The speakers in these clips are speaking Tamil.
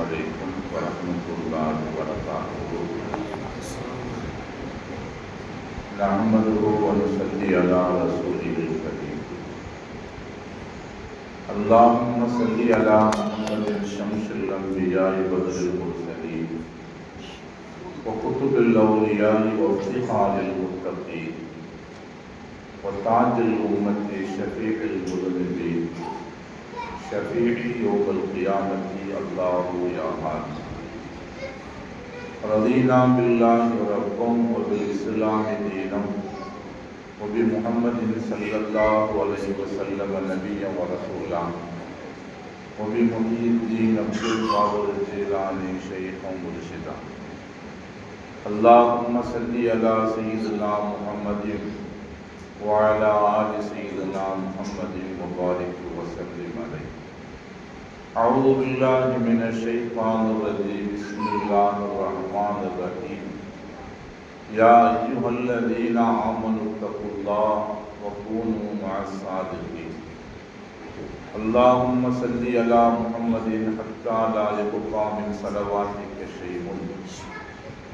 عليكم ورحمة الله وبركاته. نحمده ونصلي على رسوله الكريم. اللهم صل على محمد شمس الأنبياء بدر المرسلين وكتب الأولياء وافتخار المتقين وتاج الأمة شفيع المذنبين شفيع يوم القيامة الله يا هادي. رضينا بالله ربا وبالإسلام دينا وبمحمد صلى الله عليه وسلم نبيا ورسولا وبمحيي الدين عبد القادر الجيلاني شيخا مرشدا. اللهم صل على سيدنا محمد وعلى آل سيدنا محمد وبارك وسلم عليه. أعوذ بالله من الشيطان الرجيم. بسم الله الرحمن الرحيم. يا أيها الذين آمنوا اتقوا الله وكونوا مع الصادقين. اللهم صل على محمد حتى لا يبقى من صلواتك شيء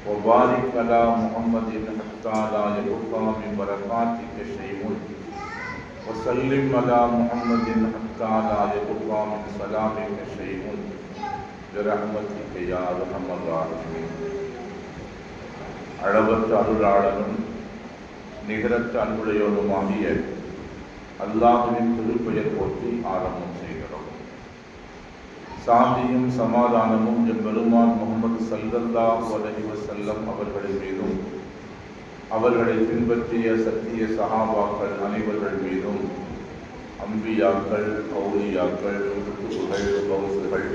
وبارك على محمد حتى لا يبقى من بركاتك شيء وسلم على محمد حتى لا يبقى من سلامك شيء برحمتك يا أرحم الراحمين. அளவற்ற அருளாளனும் நிகரற்ற அன்புடையவனுமாகிய அல்லாஹ்வின் திருப்பெயர் போற்றி ஆரம்பம் செய்கிறோம். சாந்தியும் சமாதானமும் எம்பெருமான் முஹம்மது ஸல்லல்லாஹு அலைஹி வஸல்லம் அவர்களின் மீதும் அவர்களை பின்பற்றிய சத்திய சஹாபாக்கள் அனைவர்கள் மீதும் அம்பியாக்கள், கௌலியாக்கள், குத்துபுகள், கௌசுகள்,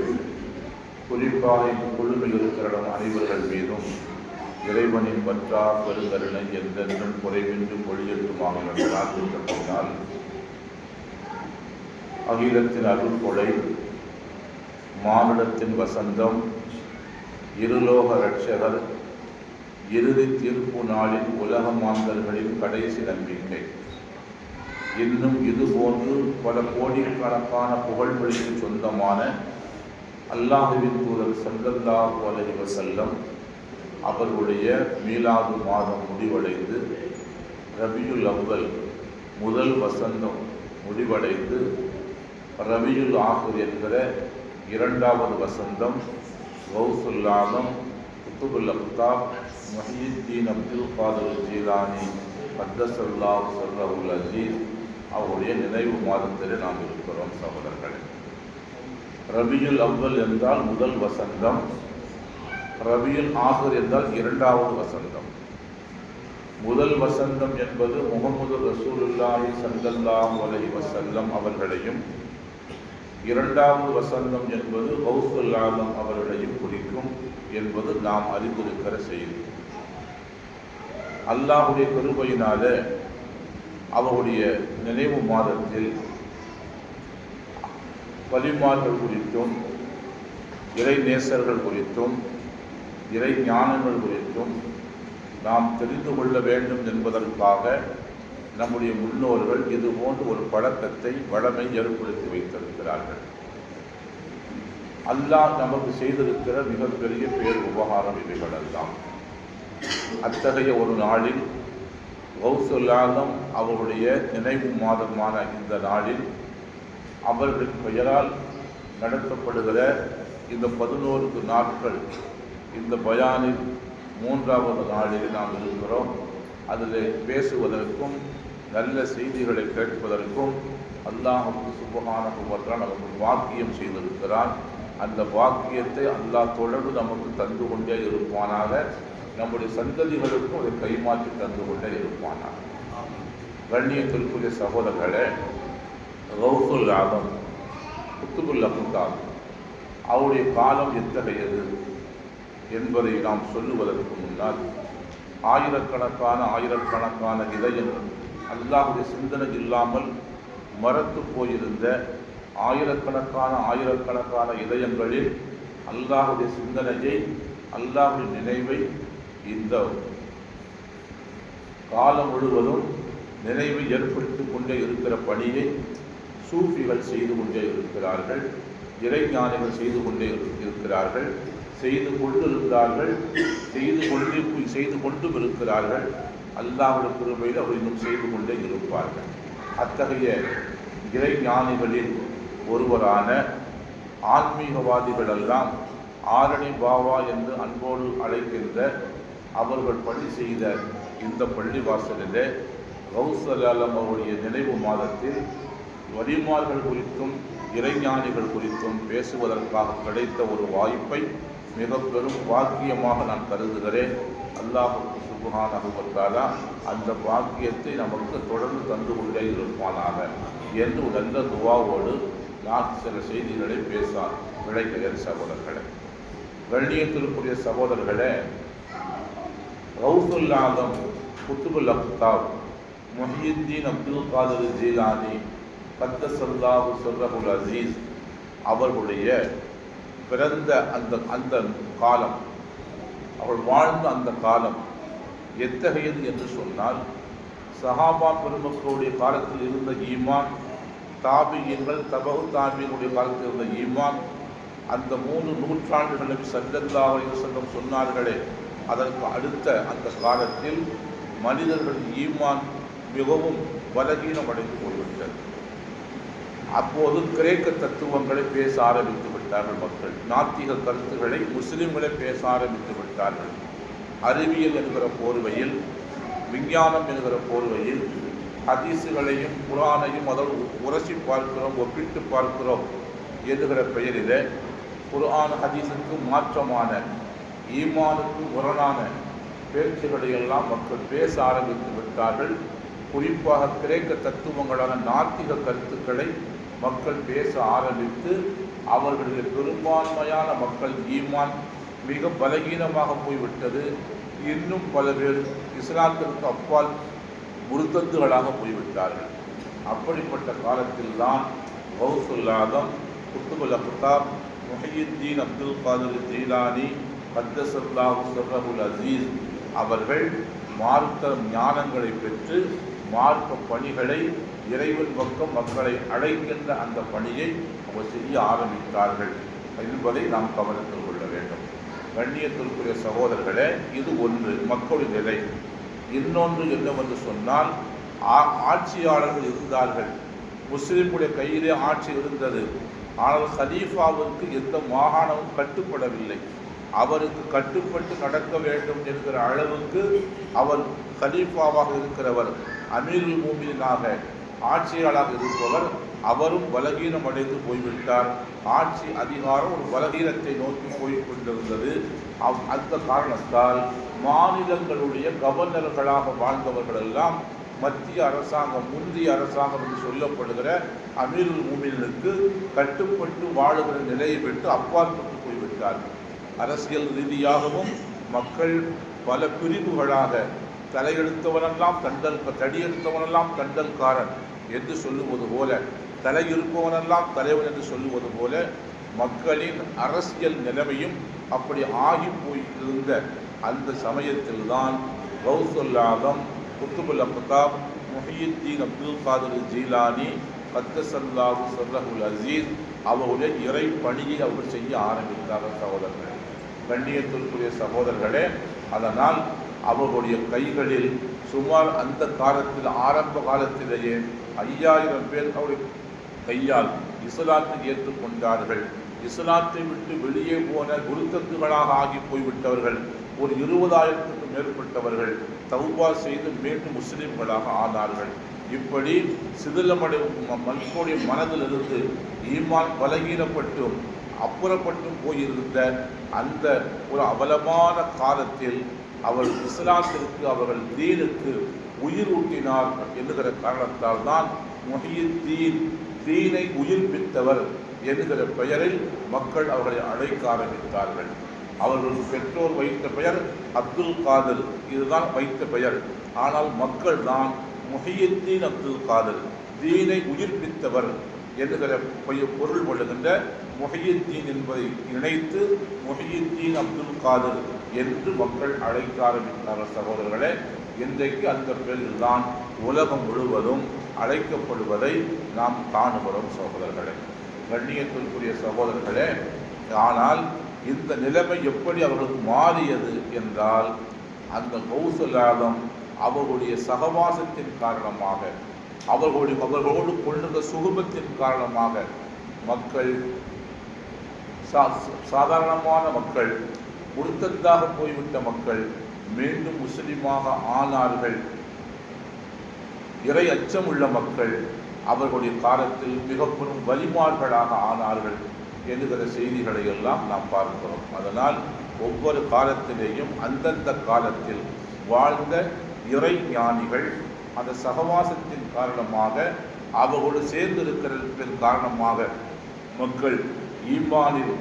குறிப்பாக குழுவில் இருக்கிற அனைவர்கள் மீதும் இறைவனின் பற்றா பெருங்கருணை எந்தென்றும் குறைவின்றி பொழியட்டுமாக பிரார்த்திக்கப்பட்டால் அகிலத்தின் அருள்கொடை, மானுடத்தின் வசந்தம், இருலோக இரட்சகர், இறுதி தீர்ப்பு நாளில் உலக மாந்தர்களின் கடைசி நம்பிக்கை, இன்னும் இதுபோன்று பல கோடிக்கணக்கான புகழ்களுக்கு சொந்தமான அல்லாஹ்வின் தூதர் ஸல்லல்லாஹு அலைஹி வஸல்லம் அவர்களுடைய மீலாது மாதம் முடிவடைந்து ரபியுல் அவ்வல் முதல் வசந்தம் முடிவடைந்து ரபியுல் ஆஹிர் என்கிற இரண்டாவது வசந்தம் கௌசுல் ஆலம், குத்துபுல் அக்தாப், முஹியுத்தீன் அப்துல் காதிர் ஜீலானி கத்தஸல்லாஹு ஸர்ரஹுல் அஸீஸ் அவருடைய நினைவு மாதத்தில் நாம் இருக்கிறோம். சகோதரர்களே, ரபியுல் அவ்வல் என்றால் முதல் வசந்தம், ரபியுல் ஆஹிர் என்றால் இரண்டாவது வசந்தம். முதல் வசந்தம் என்பது முஹம்மது ரசூலுல்லாஹி ஸல்லல்லாஹு அலைஹி வஸல்லம் அவர்களையும், இரண்டாவது வசந்தம் என்பது கௌசுல் ஆலம் அவர்களையும் குறிக்கும் என்பது நாம் அறிந்திருக்கிற செய்தி. அல்லாஹ்வுடைய கிருபையினால அவருடைய நினைவு மாதத்தில் வலிமார்கள் குறித்தும், இறை நேசர்கள் குறித்தும், இறை ஞானங்கள் குறித்தும் நாம் தெரிந்து கொள்ள வேண்டும் என்பதற்காக நம்முடைய முன்னோர்கள் இது போன்ற ஒரு பழக்கத்தை, வளமை ஏற்படுத்தி வைத்திருக்கிறார்கள். அல்லாஹ் நமக்கு செய்திருக்கிற மிகப்பெரிய பேர் உபகாரம் இவைகளெல்லாம். அத்தகைய ஒரு நாளில் கௌசுல் ஆலம் அவருடைய நினைவு மாதமான இந்த நாளில் அவர்களின் பெயரால் நடத்தப்படுகிற இந்த 11 நாட்கள், இந்த பயானில் 3வது நாளில் நாம் இருக்கிறோம். அதில் பேசுவதற்கும் நல்ல செய்திகளை கேட்பதற்கும் அல்லாஹ் சுப்ஹானஹு வ தஆலா நமக்கு வாக்கியம் செய்திருக்கிறான். அந்த வாக்கியத்தை அல்லாஹ் தொடர்ந்து நமக்கு தந்து கொண்டே இருப்பானாக. நம்முடைய சந்ததிகளுக்கும் அதை கைமாற்றி தந்து கொண்டே இருப்பானாக. கண்ணியத்திற்குரிய சகோதரர்களே, கௌசுல் ஆலம், குத்துபுல் அக்தாப் அவருடைய காலம் எத்தகையது என்பதை நாம் சொல்லுவதற்கு முன்னால் ஆயிரக்கணக்கான இதயங்கள், அல்லாஹ்வுடைய சிந்தனை இல்லாமல் மரத்து போயிருந்த ஆயிரக்கணக்கான இதயங்களில் அல்லாஹ்வுடைய சிந்தனையை, அல்லாஹ்வுடைய நினைவை இந்த காலம் முழுவதும் நினைவை ஏற்படுத்திக் கொண்டே இருக்கிற பணியை சூஃபிகள் செய்து கொண்டே இருக்கிறார்கள். இறைஞானிகள் செய்து கொண்டே இருக்கிறார்கள், செய்து கொண்டிருக்கிறார்கள், செய்து கொண்டும் இருக்கிறார்கள். அல்லாஹ்வுடைய கிருபையில் அவர் இன்னும் செய்து கொண்டே இருப்பார்கள். அத்தகைய இறைஞானிகளில் ஒருவரான ஆன்மீகவாதிகள் எல்லாம் ஆரணி பாவா என்று அன்போடு அழைக்கின்ற அவர்கள் பணி செய்த இந்த பள்ளிவாசலிலே கௌசலாலம் அவருடைய நினைவு மாதத்தில் வலிமார்கள் குறித்தும் இறைஞானிகள் குறித்தும் பேசுவதற்காக கிடைத்த ஒரு வாய்ப்பை மிக பெரும் பாக்கியமாக நான் கருதுகிறேன். அல்லாஹ் சுப்ஹானஹு வ தஆலா அந்த பாக்கியத்தை நமக்கு தொடர்ந்து தந்து கொண்டே இருப்பானாக என்று ஒரு நல்ல துவாவோடு நான் சில செய்திகளை பேச விளைக்கிறேன். சகோதரர்களே, கண்ணியத்திற்குரிய சகோதரர்களே, கௌசுல் ஆலம் குத்துபுல் அக்தாப் முஹியுத்தீன் அப்துல் காதிர் ஜீலானி கத்தஸல்லாஹு சிர்ரஹுல் அஸீஸ் அவர்களுடைய பிறந்த அந்த காலம், அவள் வாழ்ந்த அந்த காலம் எத்தகையது என்று சொன்னால், சஹாபா பெருமக்களுடைய காலத்தில் இருந்த ஈமான், தாபியங்கள் தபு தாபியங்களுடைய காலத்தில் இருந்த ஈமான், அந்த 3 நூற்றாண்டுகளும் ஸல்லல்லாஹு அலைஹி வஸல்லம் சொன்னார்களே, அதற்கு அடுத்த அந்த காலத்தில் மனிதர்கள் ஈமான் மிகவும் பலகீனமடைந்து போய்விட்டது. அப்போது கிரேக்க தத்துவங்களை பேச ஆரம்பித்து விட்டார்கள் மக்கள். நாத்திக கருத்துக்களை முஸ்லிம்களை பேச ஆரம்பித்து விட்டார்கள். அறிவியல் என்கிற போர்வையில், விஞ்ஞானம் என்கிற போர்வையில் ஹதீஸுகளையும் குர்ஆனையும் அதோடு உரசி பார்க்கிறோம், ஒப்பிட்டு பார்க்கிறோம் என்கிற பெயரில் குர்ஆன் ஹதீஸுக்கு மாற்றமான, ஈமானுக்கு முரணான பேச்சுகளை எல்லாம் மக்கள் பேச ஆரம்பித்து விட்டார்கள். குறிப்பாக கிரேக்க தத்துவங்களான நாத்திக கருத்துக்களை மக்கள் பேச ஆரம்பித்து அவர்களுடைய பெரும்பான்மையான மக்கள் ஈமான் மிக பலகீனமாக போய்விட்டது. இன்னும் பல பேர் இஸ்லாத்திற்கு அப்பால் முர்தத்துகளாக போய்விட்டார்கள். அப்படிப்பட்ட காலத்தில் தான் கௌசுல் ஆலம் குத்துபுல் அக்தாப் முஹியுத்தீன் அப்துல் காதிர் ஜீலானி கத்தஸல்லாஹு சிர்ரஹுல் அஸீஸ் அவர்கள் மார்க்க ஞானங்களை பெற்று மார்க்க பணிகளை, இறைவன் பக்கம் மக்களை அழைக்கின்ற அந்த பணியை அவர் செய்ய ஆரம்பித்தார்கள் என்பதை நாம் கவனத்தில் கொள்ள வேண்டும். கண்ணியத்திற்குரிய சகோதரர்களே, இது ஒன்று மக்களுடைய நிலை. இன்னொன்று என்னவென்று சொன்னால், ஆட்சியாளர்கள் இருந்தார்கள், முஸ்லிம்களுடைய கையிலே ஆட்சி இருந்தது. ஆனால் ஹலீஃபாவிற்கு எந்த மாகாணமும் கட்டுப்படவில்லை. அவருக்கு கட்டுப்பட்டு நடக்க வேண்டும் என்கிற அளவுக்கு அவர் கலீஃபாவாக இருக்கிறவர், அமீருல் மூமினாக ஆட்சியாளராக இருப்பவர், அவரும் பலகீனம் அடைந்து போய்விட்டார். ஆட்சி அதிகாரம் ஒரு பலகீனத்தை நோக்கி போய்கொண்டிருந்தது. அந்த காரணத்தால் மாநிலங்களுடைய கவர்னர்களாக வாழ்ந்தவர்கள் எல்லாம் மத்திய அரசாங்கம், முந்தைய அரசாங்கம் என்று சொல்லப்படுகிற அமீருல் மூமினுக்கு கட்டுப்பட்டு வாழுகிற நிலையை விட்டு அப்பாற்பட்டு போய்விட்டார்கள். அரசியல் ரீதியாகவும் மக்கள் பல பிரிவுகளாக, தலையெடுத்தவனெல்லாம் தடியெடுத்தவனெல்லாம் தண்டல்காரன் என்று சொல்லுவது போல, தலையிருப்பவனெல்லாம் தலைவன் என்று சொல்லுவது போல, மக்களின் அரசியல் நிலைமையும் அப்படி ஆகி போயிருந்த அந்த சமயத்தில்தான் கௌசுல் ஆலம் குத்துபுல் அக்தாப் முஹியுத்தீன் அப்துல் காதிர் ஜீலானி கத்தஸல்லாஹு சிர்ரஹுல் அஸீஸ் அவருடைய இறை பணியை அவர் செய்ய ஆரம்பித்தார்கள். சகோதரர்களே, கண்ணியத்திற்குரிய சகோதரர்களே, அதனால் அவர்களுடைய கைகளில் சுமார் அந்த காலத்தில், ஆரம்ப காலத்திலேயே 5000 பேர் அவருடைய கையால் இஸ்லாத்தை ஏற்றுக்கொண்டார்கள். இஸ்லாத்தை விட்டு வெளியே போன குருத்தத்துகளாக ஆகி போய்விட்டவர்கள் ஒரு 20,000க்கும் மேற்பட்டவர்கள் தௌபா செய்து மீண்டும் முஸ்லிம்களாக ஆனார்கள். இப்படி சிதிலமடை மக்களுடைய மனதிலிருந்து ஈமான் பலகீனப்பட்டும் அப்புறப்பட்டும் போயிருந்த அந்த ஒரு அவலமான காலத்தில் அவர் இஸ்லாத்திற்கு, அவர்கள் தீனுக்கு உயிர் ஊட்டினார் என்கிற காரணத்தால் தான் முஹியுத்தீன், தீனை உயிர்ப்பித்தவர் என்கிற பெயரில் மக்கள் அவர்களை அழைக்க ஆரம்பித்தார்கள். அவர்கள் பெற்றோர் வைத்த பெயர் அப்துல் காதிர், இதுதான் வைத்த பெயர். ஆனால் மக்கள் தான் முஹியுத்தீன் அப்துல் காதிர், தீனை உயிர்ப்பித்தவர் என்கிற பொருள் கொள்ளுகின்ற முஹியுத்தீன் என்பதை இணைத்து முஹியுத்தீன் அப்துல் காதிர் என்று மக்கள் அழைக்க ஆரம்பித்தார்கள். சகோதரர்களே, இன்றைக்கு அந்த பேரில் தான் உலகம் முழுவதும் அழைக்கப்படுவதை நாம் காணுகிறோம். சகோதரர்களே, கண்ணியத்திற்குரிய சகோதரர்களே, ஆனால் இந்த நிலைமை எப்படி அவர்களுக்கு மாறியது என்றால், அந்த கௌசுல் ஆலம் அவர்களுடைய சகவாசத்தின் காரணமாக, அவர்களோடு கொண்டிருந்த சுகுபத்தின் காரணமாக மக்கள், சாதாரணமான மக்கள், முர்த்தத்தாக போய்விட்ட மக்கள் மீண்டும் முஸ்லிமாக ஆனார்கள். இறை அச்சம் உள்ள மக்கள் அவர்களுடைய காலத்தில் மிக பெரும் வலிமார்களாக ஆனார்கள் என்கிற செய்திகளை எல்லாம் நாம் பார்க்கிறோம். அதனால் ஒவ்வொரு காலத்திலேயும் அந்தந்த காலத்தில் வாழ்ந்த இறை ஞானிகள் அந்த சகவாசத்தின் காரணமாக, அவர்களோடு சேர்ந்திருக்கிறதன் காரணமாக மக்கள் ஈமானில்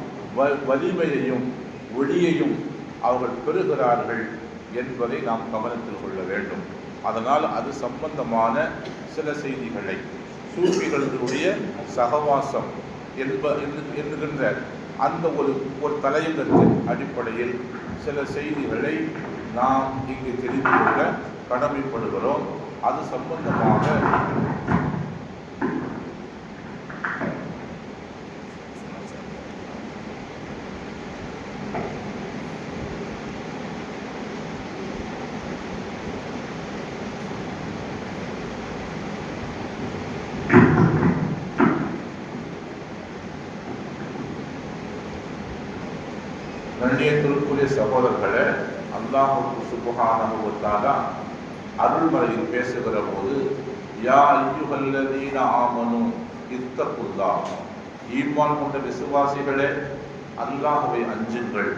வலிமையையும் ஒளியையும் அவர்கள் பெறுகிறார்கள் என்பதை நாம் கவனத்தில் கொள்ள வேண்டும். அதனால் அது சம்பந்தமான சில செய்திகளை சூஃபிகளுடைய சகவாசம் என்கின்ற அந்த ஒரு தலையங்கத்தின் அடிப்படையில் சில செய்திகளை நாம் இங்கு தெரிந்து கொள்ள கடமைப்படுகிறோம். அது சம்பந்தமாக கண்ணியத்திற்குரிய சகோதரர்களே, அல்லாஹ் சுப்ஹானஹு வ தஆலா அருள்மறையில் பேசுகிற போது, யா அய்யுஹல்லதீன ஆமனு இத்தகுல்லாஹ், ஈமான் கொண்ட விசுவாசிகளே அல்லாஹ்வை அஞ்சுங்கள்,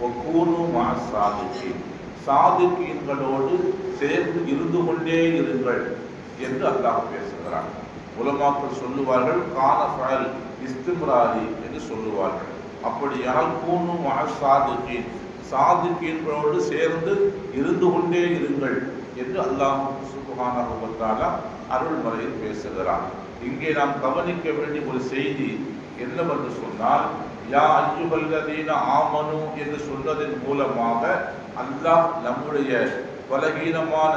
வகூனு மஅஸ் சாதிகீன், சாதிகீன்களோடு சேர்ந்து இருந்து கொண்டே இருங்கள் என்று அல்லாஹ் பேசுகிறார். உலமாக்கள் சொல்லுவார்கள் கான ஃபஅல் இஸ்திம்ராரி என்று சொல்லுவார்கள். அப்படியானால் கூனு மஅஸ் சாதிகீன், சாதிகீன்களோடு சேர்ந்து இருந்து கொண்டே இருங்கள் என்று அல்லாஹ் சுப்ஹானஹு வ தஆலா அருள்மறையில் பேசுகிறார். இங்கே நாம் கவனிக்க வேண்டிய ஒரு செய்தி என்னவென்று சொன்னால், யா அய்யுஹல்லதீன ஆமனு என்று சொன்னதன் மூலமாக அல்லாஹ் நம்முடைய பலகீனமான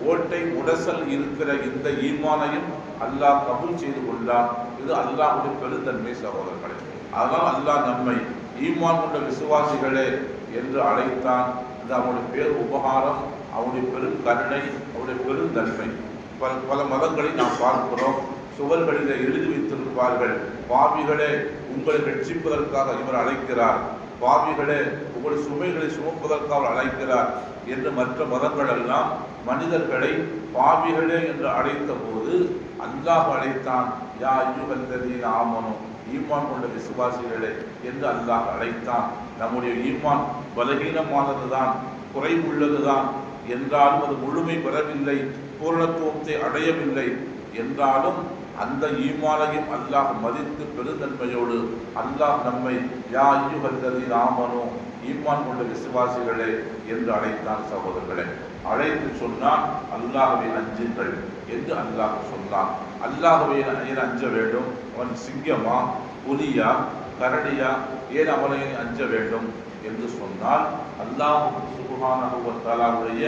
ஓட்டை உடசல் இருக்கிற இந்த ஈமானையும் அல்லாஹ் கபூல் செய்து கொண்டான். இது அல்லாஹ்வுடைய பெருந்தன்மை சகோதரர்களே. அதனால் அல்லாஹ் நம்மை ஈமான் கொண்ட விசுவாசிகளே என்று அழைத்தான். இது அவனுடைய பேர் உபகாரம், அவனுடைய பெரும் கருணை, அவனுடைய பெருந்தன்மை. பல மதங்களை நாம் பார்க்கிறோம். சுவர்களிலே எழுதி வைத்திருப்பார்கள், பாவிகளே உங்களை ரட்சிப்பதற்காக இவர் அழைக்கிறார், பாவிகளே உங்களுடைய சுமைகளை சுமப்பதற்காக அவர் அழைக்கிறார் என்று. மற்ற மதங்கள் எல்லாம் மனிதர்களை பாவிகளே என்று அழைத்த போது அல்லாஹ் அழைத்தான், யா அய்யுஹல்லதீன ஆமனு, ஈமான் கொண்ட விசுவாசிகளே என்று அல்லாஹ் அழைத்தான். நம்முடைய ஈமான் பலகீனமானதுதான், குறைவுள்ளதுதான் என்றாலும் அது முழுமை பெறவில்லை, பூரணத்துவத்தை அடையவில்லை என்றாலும் அந்த ஈமானையும் அல்லாஹ் மதித்து பெருந்தன்மையோடு அல்லாஹ் நம்மை யா அய்யுஹல்லதீன ஆமனு, ஈமான் கொண்ட விசுவாசிகளே என்று அழைத்தான். சகோதரர்களே, அழைத்து சொன்னான் அல்லாஹ்வை அஞ்சுங்கள் என்று அல்லாஹ் சொன்னான். அல்லாஹ்வை ஏன் அஞ்ச வேண்டும்? அவன் சிங்கமா, புலியா, கரடியா, ஏன் அவனை அஞ்ச வேண்டும் என்று சொன்னால், அல்லாஹ் சுப்ஹானஹு வ தஆலாவுடைய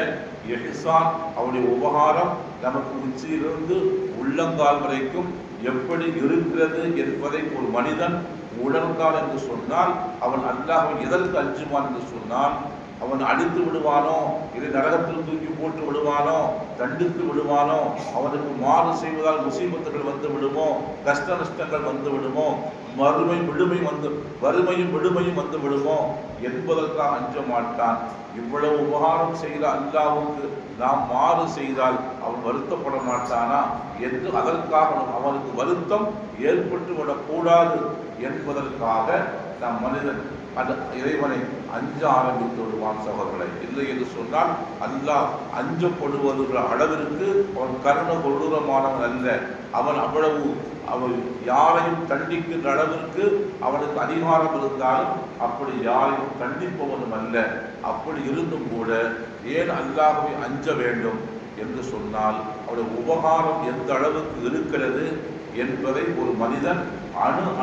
இஹ்சான், அவருடைய உபகாரம் நமக்கு உச்சியிலிருந்து உள்ளங்கால் வரைக்கும் எப்படி இருக்கிறது என்பதை ஒரு மனிதன் உணர்ந்தான் என்று சொன்னால், அவன் அல்லாஹ்வை எதற்கு அஞ்சுவான் என்று சொன்னால், அவன் அடித்து விடுவானோ, இதை நரகத்தில் தூக்கி போட்டு விடுவானோ, தண்டித்து விடுவானோ, அவனுக்கு மாறு செய்வதால் முசீபத்துகள் வந்து விடுமோ, கஷ்ட நஷ்டங்கள் வந்து விடுமோ, வறுமையும் விடுமையும் வந்து விடுமோ என்பதற்காக அஞ்ச மாட்டான். இவ்வளவு உபகாரம் செய்த அல்லாஹ்வுக்கு நாம் மாறு செய்தால் அவன் வருத்தப்பட மாட்டானா என்று அதற்காக அவனுக்கு வருத்தம் ஏற்பட்டு விடக்கூடாது என்பதற்காக நாம் மனிதன் அந்த இறைவனை அஞ்ச ஆரம்பித்து விடுவான். சகோதரர்களை, இல்லை என்று சொன்னால் அல்லாஹ் அஞ்சப்படுவதுன்ற அளவிற்கு அவன் கருண கொடூரமானவன் அல்ல. அவன் அவ்வளவு அவன் யாரையும் தண்டிக்கின்ற அளவிற்கு அவனுக்கு அதிகாரம் இருந்தாலும் அப்படி யாரையும் தண்டிப்பவனும் அல்ல. அப்படி இருந்தும் கூட ஏன் அல்லாஹ்வை அஞ்ச வேண்டும் என்று சொன்னால், அவருடைய உபகாரம் எந்த அளவுக்கு இருக்கிறது என்பதை ஒரு மனிதன்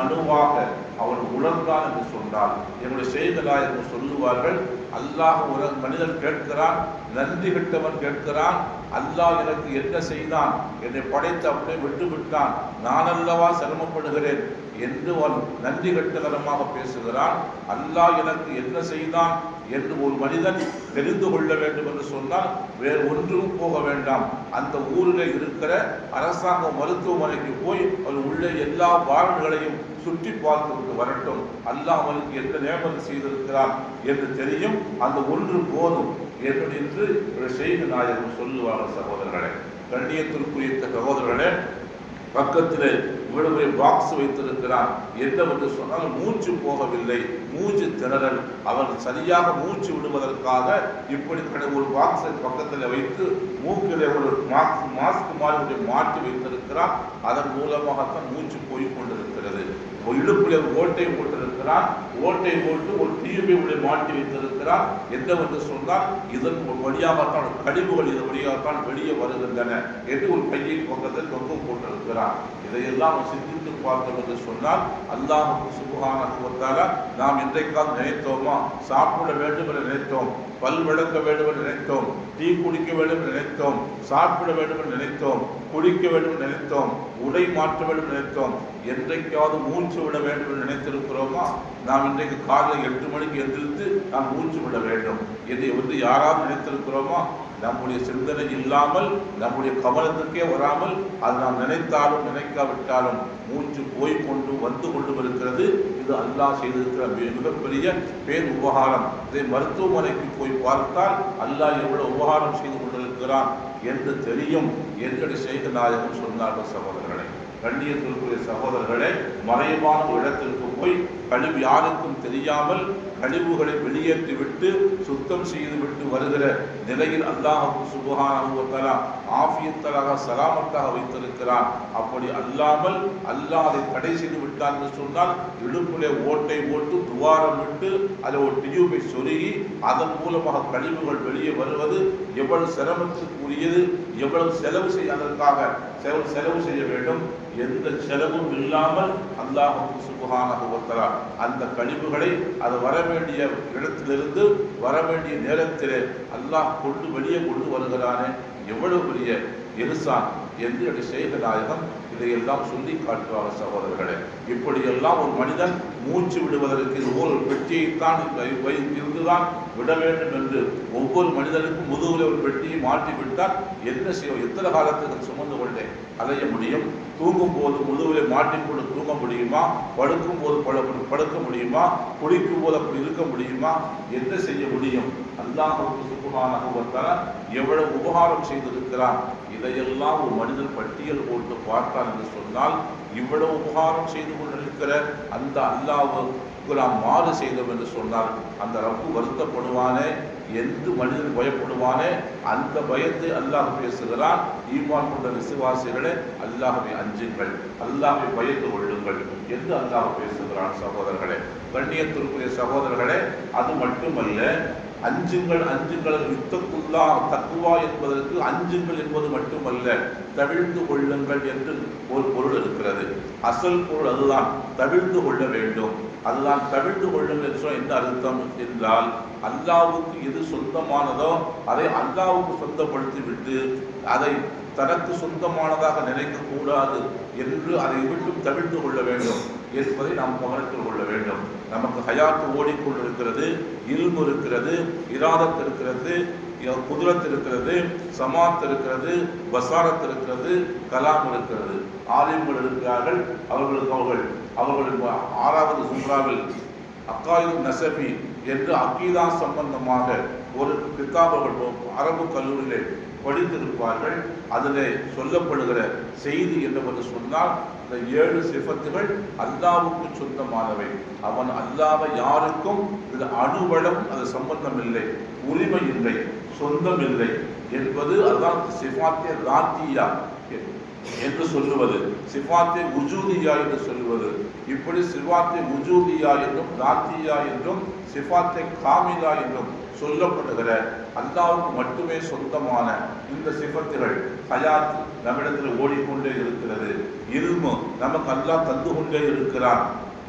அணுவாக அவன் உணர்ந்தான் என்று சொன்னார். என்னுடைய செய்தலாய் என்று சொல்லுவார்கள். அல்லாஹ் ஒரு மனிதன் கேட்கிறான், நன்றி கெட்டவன் கேட்கிறான், அல்லாஹ் எனக்கு என்ன செய்தான், என்னை படைத்து அப்படியே விட்டு விட்டான், நான் அல்லவா சிரமப்படுகிறேன் என்று அவன் நன்றி கெட்டதனமாக பேசுகிறான். அல்லாஹ் எனக்கு என்ன செய்தான் என்று ஒரு மனிதன் தெரிந்து கொள்ள வேண்டும் என்று சொன்னால் வேறு ஒன்றும் போக வேண்டாம். அந்த ஊரில் இருக்கிற அரசாங்க மருத்துவமனைக்கு போய் அவர் உள்ள எல்லா வார்டுகளையும் சுற்றி பார்த்து வரட்டும், அல்லாஹ் அவனுக்கு எந்த நியமனம் செய்திருக்கிறான் என்று தெரியும். அந்த ஒன்று போதும் என்று செய்தி நாயகம் சொல்லுவார்கள். சகோதரர்களே, கண்ணியத்திற்குரிய சகோதரர்களே, பக்கத்தில் இவ்வளவு பாக்ஸ் வைத்திருக்கிறான். என்னவென்று சொன்னால் மூச்சு போகவில்லை, மூச்சு திணறல். அவன் சரியாக மூச்சு விடுவதற்காக இப்படி ஒரு பாக்ஸை பக்கத்தில் வைத்து மூக்கிலே ஒரு மாஸ்க் மாதிரி மாட்டி வைத்திருக்கிறான். அதன் மூலமாகத்தான் மூச்சு போய் கொண்டிருக்கிறது. இடுப்பிலே ஓட்டை போட்டிருக்கிறான், ஓட்டை போட்டு ஒரு டியூபை மாட்டி வைத்திருக்கிறான். என்னவென்று சொன்னால் இதன் வழியாகத்தான் கழிவுகள் இதன் வழியாகத்தான் வெளியே வருகின்றன என்று ஒரு பையை பக்கத்தில் தொங்கு போட்டிருக்கிறான். இதையெல்லாம் சிந்தித்து பார்த்தோம் என்று சொன்னால் அல்லாஹ் சுப்ஹானஹு வ தஆலா நாம் இன்றைக்காவது நினைத்தோமா? சாப்பிட வேண்டும் என்று நினைத்தோம், பல் விளக்க வேண்டும் என்று நினைத்தோம், டீ குடிக்க வேண்டும் என்று நினைத்தோம், சாப்பிட வேண்டும் என்று நினைத்தோம், குடிக்க வேண்டும் என்று நினைத்தோம், உடை மாற்ற வேண்டும் என்று நினைத்தோம். என்றைக்காவது மூச்சு விட வேண்டும் என்று நினைத்திருக்கிறோமா? நாம் இன்றைக்கு காலையில் 8 மணிக்கு எந்திரித்து நாம் மூச்சு விட வேண்டும் இதை வந்து யாராவது நினைத்திருக்கிறோமா? நம்முடைய சிந்தனை இல்லாமல், நம்முடைய கவனத்துக்கே வராமல், அது நாம் நினைத்தாலும் நினைக்காவிட்டாலும் மூச்சு போய்கொண்டு வந்து கொண்டு இருக்கிறது. இது அல்லாஹ் செய்திருக்கிற மிகப்பெரிய பேர் உபகாரம். இதை மருத்துவமனைக்கு போய் பார்த்தால் அல்லாஹ் எவ்வளவு உபகாரம் செய்து கொண்டிருக்கிறான் என்று தெரியும் என்று செய்த நாயகம் சொன்னார்கள். சகோதரர்களே, கண்ணியத்திற்குரிய சகோதரர்களே, மறைவான இடத்திற்கு போய் கழிவு யாருக்கும் தெரியாமல் கழிவுகளை வெளியேற்றிவிட்டு சுத்தம் செய்துவிட்டு வருகிற நிலையில் அல்லாஹ் சுப்ஹானஹு வ தஆலா ஆஃபியத்தாக சலாமத்தாக வைத்திருக்கிறான். அப்படி அல்லாமல் அல்லாஹ் அதை தடை செய்து விட்டான் என்று சொன்னால் இடுப்பிலே ஓட்டை போட்டு துவாரம் விட்டு அதில் ஒரு டியூபை சொருகி அதன் மூலமாக கழிவுகள் வெளியே வருவது எவ்வளவு சிரமத்திற்குரியது, எவ்வளவு செலவு அதற்காக செலவு செய்ய வேண்டும். எந்த செலவும் இல்லாமல் அல்லாஹ் சுப்ஹானஹு வ தஆலா அந்த கழிவுகளை அது வர வேண்டிய இடத்திலிருந்து வர வேண்டிய நேரத்திலே அல்லாஹ் வெளியே கொண்டு வருகிறானே, எவ்வளவு பெரிய எருசான் என்று செய்த நாயகம் இதையெல்லாம் சொல்லி காட்டுவாங்க. சகோதரர்களே, இப்படியெல்லாம் ஒரு மனிதன் மூச்சு விடுவதற்கு ஒரு பெட்டியைத்தான் இருந்துதான் விட வேண்டும் என்று ஒவ்வொரு மனிதனுக்கும் முதுகில் ஒரு பெட்டியை மாற்றி விட்டால் என்ன செய்யும்? எத்தனை காலத்துக்கு சுமந்து கொண்டே அலைய முடியும்? தூங்கும் போது முதுகிலே மாட்டிக்கொண்டு தூங்க முடியுமா? படுக்கும் போது படுக்க முடியுமா? குளிக்கும் போது அப்படி இருக்க முடியுமா? என்ன செய்ய முடியும்? அல்லாஹ் சுப்ஹானஹு வ தஆலா எவ்வளவு உபகாரம் செய்திருக்கிறான். இதையெல்லாம் ஒரு மனிதன் பட்டியல் போட்டு பார்த்தான் என்று சொன்னால் இவ்வளவு உபகாரம் செய்து கொண்டிருக்கிற அந்த அல்லாஹ்வுக்கு நாம் மாறு செய்தோம் என்று சொன்னால் அந்த ரப்பு வருத்தப்படுவானே என்று மனிதன் பயப்படுவானே. அந்த பயத்தை அல்லாஹ் பேசுகிறான். ஈமான் கொண்ட விசுவாசிகளே, அல்லாஹ்வை அஞ்சுங்கள், அல்லாஹ்வை பயந்து கொள்ளுங்கள் என்று அல்லாஹ் பேசுகிறான். சகோதரர்களே, கண்ணியத்திற்குரிய சகோதரர்களே, அது மட்டுமல்ல, அஞ்சுங்கள் அஞ்சுங்கள் யுத்தக்குள்ளா தக்குவா என்பதற்கு அஞ்சுங்கள் என்பது மட்டுமல்ல, தவிழ்ந்து கொள்ளுங்கள் என்று ஒரு பொருள் இருக்கிறது. அசல் பொருள் அதுதான், தவிழ்ந்து கொள்ள வேண்டும். அதுதான் தவிழ்ந்து கொள்ளுங்கள் என்று என்ன அர்த்தம் என்றால், அல்லாஹ்வுக்கு எது சொந்தமானதோ அதை அல்லாஹ்வுக்கு சொந்தப்படுத்தி விட்டு அதை தனக்கு சொந்தமானதாக நினைக்க கூடாது என்று அதை விட்டு தவிழ்ந்து கொள்ள வேண்டும் என்பதை நாம் கவனத்தில் கொள்ள வேண்டும். நமக்கு ஹயாத்து ஓடிக்கொண்டிருக்கிறது, இல்மு இருக்கிறது, இராதத் இருக்கிறது, குதுரத் இருக்கிறது, சமாத் இருக்கிறது, பசாரத் இருக்கிறது, கலாம் இருக்கிறது. ஆலிம்கள் இருக்கிறார்கள். அவர்கள் 6வது சும்ராவில் அக்காயிது நசபி என்று அக்கீதா சம்பந்தமாக ஒரு கிதாபுகள் அரபு கல்லூரியிலே படித்திருப்பார்கள். அதிலே சொல்லப்படுகிற செய்தி என்னவென்று சொன்னால், இந்த 7 சிஃபத்துகள் அல்லாஹ்வுக்கு சொந்தமானவை. அவன் அல்லாஹ்வை யாருக்கும் இது அணுவளம் அது சம்பந்தம் இல்லை, உரிமை இல்லை, சொந்தம் இல்லை என்பது அதுதான் சிஃபாத்தே ராத்தியா என்று சொல்லுவது, சிஃபாத்தே உஜூதியா என்று சொல்லுவது. இப்படி சிஃபாத்தே உஜூதியா என்றும் ராத்தியா என்றும் சிஃபாத்தே காமிலா என்றும் சொல்லப்படுகிற அல்லாஹ்வுக்கு மட்டுமே சொந்தமான இந்த சிஃபத்துகள், ஹயாத் நம்மிடத்தில் ஓடிக்கொண்டே இருக்கிறது, இல்மு நமக்கு அல்லாஹ் தந்து கொண்டே இருக்கிறான்,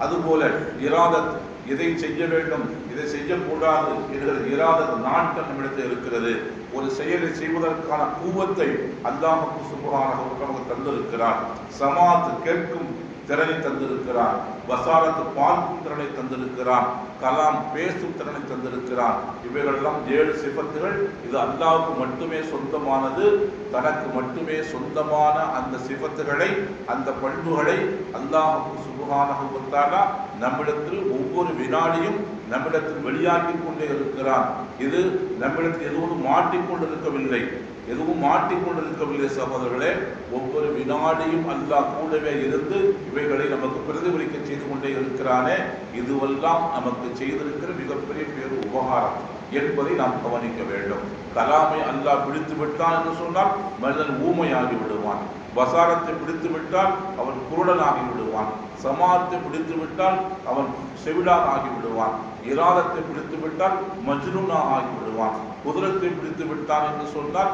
அதுபோல இராதத், இதை செய்ய வேண்டும் இதை செய்யக்கூடாது என்கிற இராதத் நாட்டம் நம்மிடத்தில் இருக்கிறது. ஒரு செயலை செய்வதற்கான கூவத்தை அல்லாஹ் சுப்ஹானஹு வ தஆலா தந்திருக்கிறார். சமாத், கேட்கும் திறனை தந்திருக்கிறார். வசாரத்து, பார்க்கும் திறனை தந்திருக்கிறார். கலாம், பேசும் திறனை தந்திருக்கிறார். இவைகளெல்லாம் 7 சிஃபத்துகள். இது அல்லாஹ்வுக்கு மட்டுமே சொந்தமானது. தனக்கு மட்டுமே சொந்தமான அந்த சிஃபத்துகளை, அந்த பண்புகளை அல்லாஹ் சுப்ஹானஹு வ தஆலா நம்மிடத்தில் ஒவ்வொரு வினாடியும் நம்மிடத்தில் வெளியாக்கி கொண்டே இருக்கிறான். இது நம்மிடத்தில் எதுவும் மாட்டிக்கொண்டிருக்கவில்லை, எதுவும் மாட்டிக்கொண்டிருக்கவில்லை சகோதரர்களே. ஒவ்வொரு வினாடியும் அல்லாஹ் கூடவே இருந்து இவைகளை நமக்கு பிரதிபலிக்க செய்து கொண்டே இருக்கிறானே. இதுவெல்லாம் நமக்கு செய்திருக்கிற மிகப்பெரிய பேர் உபகாரம் என்பதை நாம் கவனிக்க வேண்டும். கலாமை அல்லாஹ் பிடித்து விட்டான் என்று சொன்னால் மனிதன் ஊமையாகி விடுவான். வசாரத்தை பிடித்து விட்டால் அவன் குருடனாகி விடுவான். சமாத்தை பிடித்து விட்டால் அவன் செவிடாக ஆகி விடுவான். இராதத்தை பிடித்து விட்டால் மஜ்னூனாக ஆகி விடுவான். குதிரத்தை பிடித்து விட்டான் என்று சொன்னால்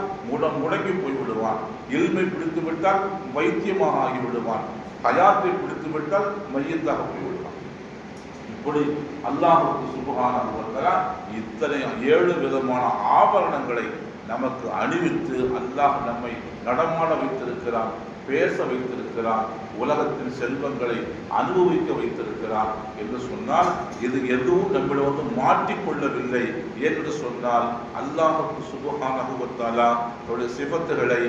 முடங்கி போய் விடுவான். இல்மை பிடித்து விட்டால் வைத்தியமாக ஆகி விடுவான். ஹயாத்தை பிடித்து விட்டால் மையத்தாக போய்விடுவான். இப்படி அல்லாஹ்வுக்கு சுப்ஹானஹு வ தஆலா இத்தனை 7 விதமான ஆபரணங்களை நமக்கு அணிவித்து அல்லாஹ் நம்மை நடமாட வைத்திருக்கிறான், பேச வைத்திருக்கிறான், உலகத்தின் செல்வங்களை அனுபவிக்க வைத்திருக்கிறான் என்று சொன்னால் இது எதுவும் நம்மிடம் மாற்றிக்கொள்ளவில்லை என்று சொன்னால் அல்லாஹ்வுக்கு சுப்ஹானஹு வ தஆலா தன்னுடைய சிஃபத்துகளை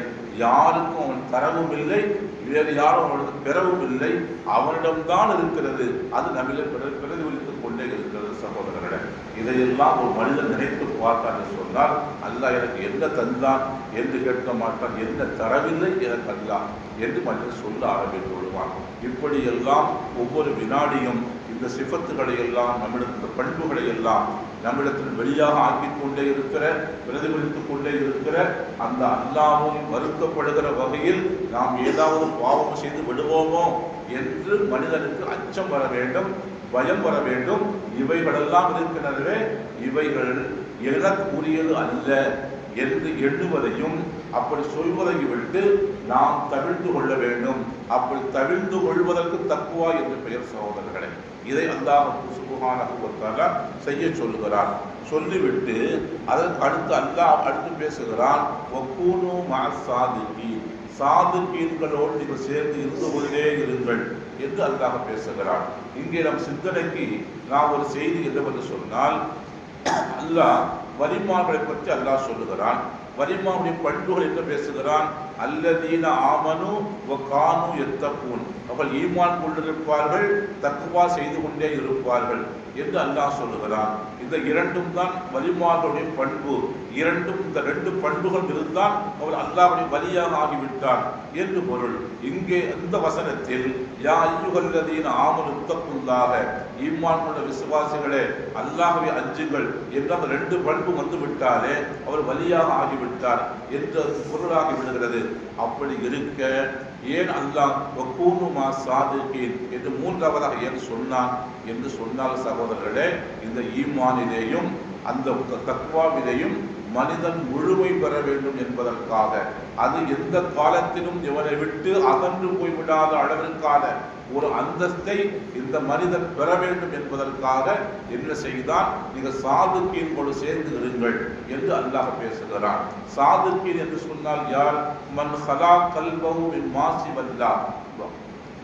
யாருக்கும் அவன் தரவும் இல்லை, வேறு யாரும் அவனுக்கு பெறவும் இல்லை. அவனிடம்தான் இருக்கிறது. அது நம்மிலே பிரதிபலித்துக் கொண்டே இருக்கிறது சகோதரர்களே. இதையெல்லாம் ஒரு மனிதன் நினைத்து பார்த்தான் என்று சொன்னால் அல்லாஹ் எனக்கு என்ன தந்தான் என்று கேட்க மாட்டான். என்ன தரவில்லை எனக்கு அல்லாஹ் என்று மனிதன் சொல்ல ஆரம்பித்து விடுவான். இப்படியெல்லாம் ஒவ்வொரு வினாடியும் இந்த சிஃபத்துகளை எல்லாம் நம்மிடத்தில், இந்த பண்புகளை எல்லாம் நம்மிடத்தில் வெளியாக ஆக்கிக் கொண்டே இருக்கிற, பிரதிபலித்துக் கொண்டே இருக்கிற அந்த அல்லாஹ்வை மறுக்கப்படுகிற வகையில் நாம் ஏதாவது பாவம் செய்து விடுவோமோ என்று மனிதனுக்கு அச்சம் வர வேண்டும், பயம் வர வேண்டும். இவைகளெல்லாம் இருக்கின்றனவே, இவைகள் எனக்கு உரியது அல்ல என்று எண்ணுவதையும் அப்படி சொல்வதை விட்டு நாம் தவிர்த்து கொள்ள வேண்டும். அப்படி தவிர்த்து கொள்வதற்கு தக்குவா என்று பெயர் சகோதரர்களே. இதை அல்லாஹ் சுப்ஹானஹு வ தஆலா செய்ய சொல்லுகிறான். சொல்லிவிட்டு அதற்கு அடுத்து பேசுகிறான், வக்கூனு மஅஸ் சாதிகீன், சாதிகீன்களோடு நீங்கள் சேர்ந்து இருந்து கொண்டே இருங்கள் என்று அல்லாஹ் பேசுகிறான். இங்கே நம் சிந்தனைக்கு நாம் ஒரு செய்தி என்னவென்று சொன்னால், அல்லாஹ் வலிமார்களை பற்றி அல்லாஹ் சொல்லுகிறான். வலிமாவுடைய பண்புகள் என்ன பேசுகிறான்? அல்லதீன ஆமனு வ கானு யத்தகூன், அவர்கள் ஈமான் கொண்டிருப்பார்கள், தக்வா செய்து கொண்டே இருப்பார்கள் என்று அல்லாஹ் சொல்லுகிறான். இந்த இரண்டும் தான் வலிமார்களுடைய பண்பு. இந்த 2 பண்புகள் இருந்தால் அவர் அல்லாஹ்வுடைய வலியாக ஆகிவிட்டார் என்று பொருள். இங்கே இந்த வசனத்தில் யா அய்யுஹல்லதீன ஆமனு தக்குல்லாஹ, ஈமான் கொண்ட விசுவாசிகளே அல்லாஹ்வை அஞ்சுங்கள் என்ற 2 பண்பு வந்து விட்டாலே அவர் வலியாக ஆகிவிட்டார் என்று பொருளாகி விடுகிறது. அப்படி இருக்க ஏன் அல்லாஹ் வக்கூனு மா சாதிகீன் என்று 3வதாக ஏன் சொன்னான் என்று சொன்னால் சகோதரர்களே, இந்த ஈமானிலேயும் அந்த தக்வாவிலேயும் மனிதன் முழுமை பெற வேண்டும் என்பதற்காக, அது எந்த காலத்திலும் இவனை விட்டு அகன்று போய்விடாத அளவிற்கான ஒரு அந்தஸ்தை இந்த மனிதன் பெற வேண்டும் என்பதற்காக என்ன செய்தான்? நீங்கள் சாதுக்கீன்களோடு சேர்ந்து இருங்கள் என்று அல்லாஹ் பேசுகிறான். சாதுக்கீன் என்று சொன்னால் யார்? மன் ஹலா கல்பஹு மின் மாசிவல்லா,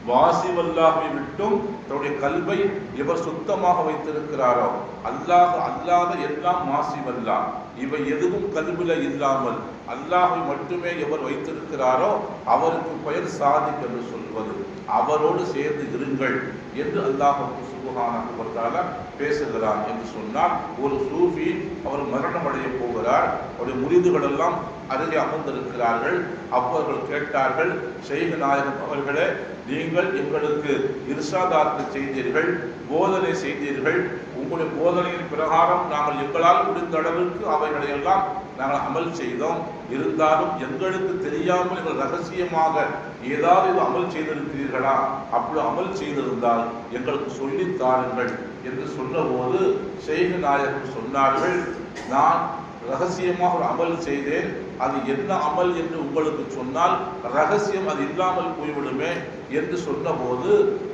வாசிவல்லாஹை விட்டும் தன்னுடைய கல்வை எவர் சுத்தமாக வைத்திருக்கிறாரோ, அல்லாத எல்லாம் மாசிவல்லா, இவை எதுவும் கல்வில இல்லாமல் அல்லாஹை மட்டுமே எவர் வைத்திருக்கிறாரோ அவருக்கு பெயர் சாதிக் என்று சொல்வது. அவரோடு சேர்ந்து இருங்கள் என்று அல்லாஹ் சுப்ஹானஹு வ தஆலா பேசுகிறான் என்று சொன்னால், ஒரு சூஃபி அவர் மரணம் அடைய போகிறார். அவருடைய முரீதுகள் எல்லாம் அருகே அமர்ந்திருக்கிறார்கள். அவர்கள் கேட்டார்கள், ஷைக் நாயகம் அவர்களே, நீங்கள் எங்களுக்கு இர்ஷாதாத்து செய்தீர்கள், போதனை செய்தீர்கள். உங்களுடைய போதனையின் பிரகாரம் நாங்கள் எங்களால் முடிந்த அளவிற்கு அவைகளை எல்லாம் நாங்கள் அமல் செய்தோம். இருந்தாலும் எங்களுக்கு தெரியாமல் எங்கள் ரகசியமாக ஏதாவது அமல் செய்திருக்கிறீர்களா? அப்படி அமல் செய்திருந்தால் எங்களுக்கு சொல்லித் தாருங்கள் என்று சொன்னபோது ஷைக் நாயகம் சொன்னார்கள், நான் ரகசியமாக ஒரு அமல் செய்தேன். அது என்ன அமல் என்று உங்களுக்கு சொன்னால் ரகசியம் அது இல்லாமல் போய்விடுமே என்று சொன்னபோது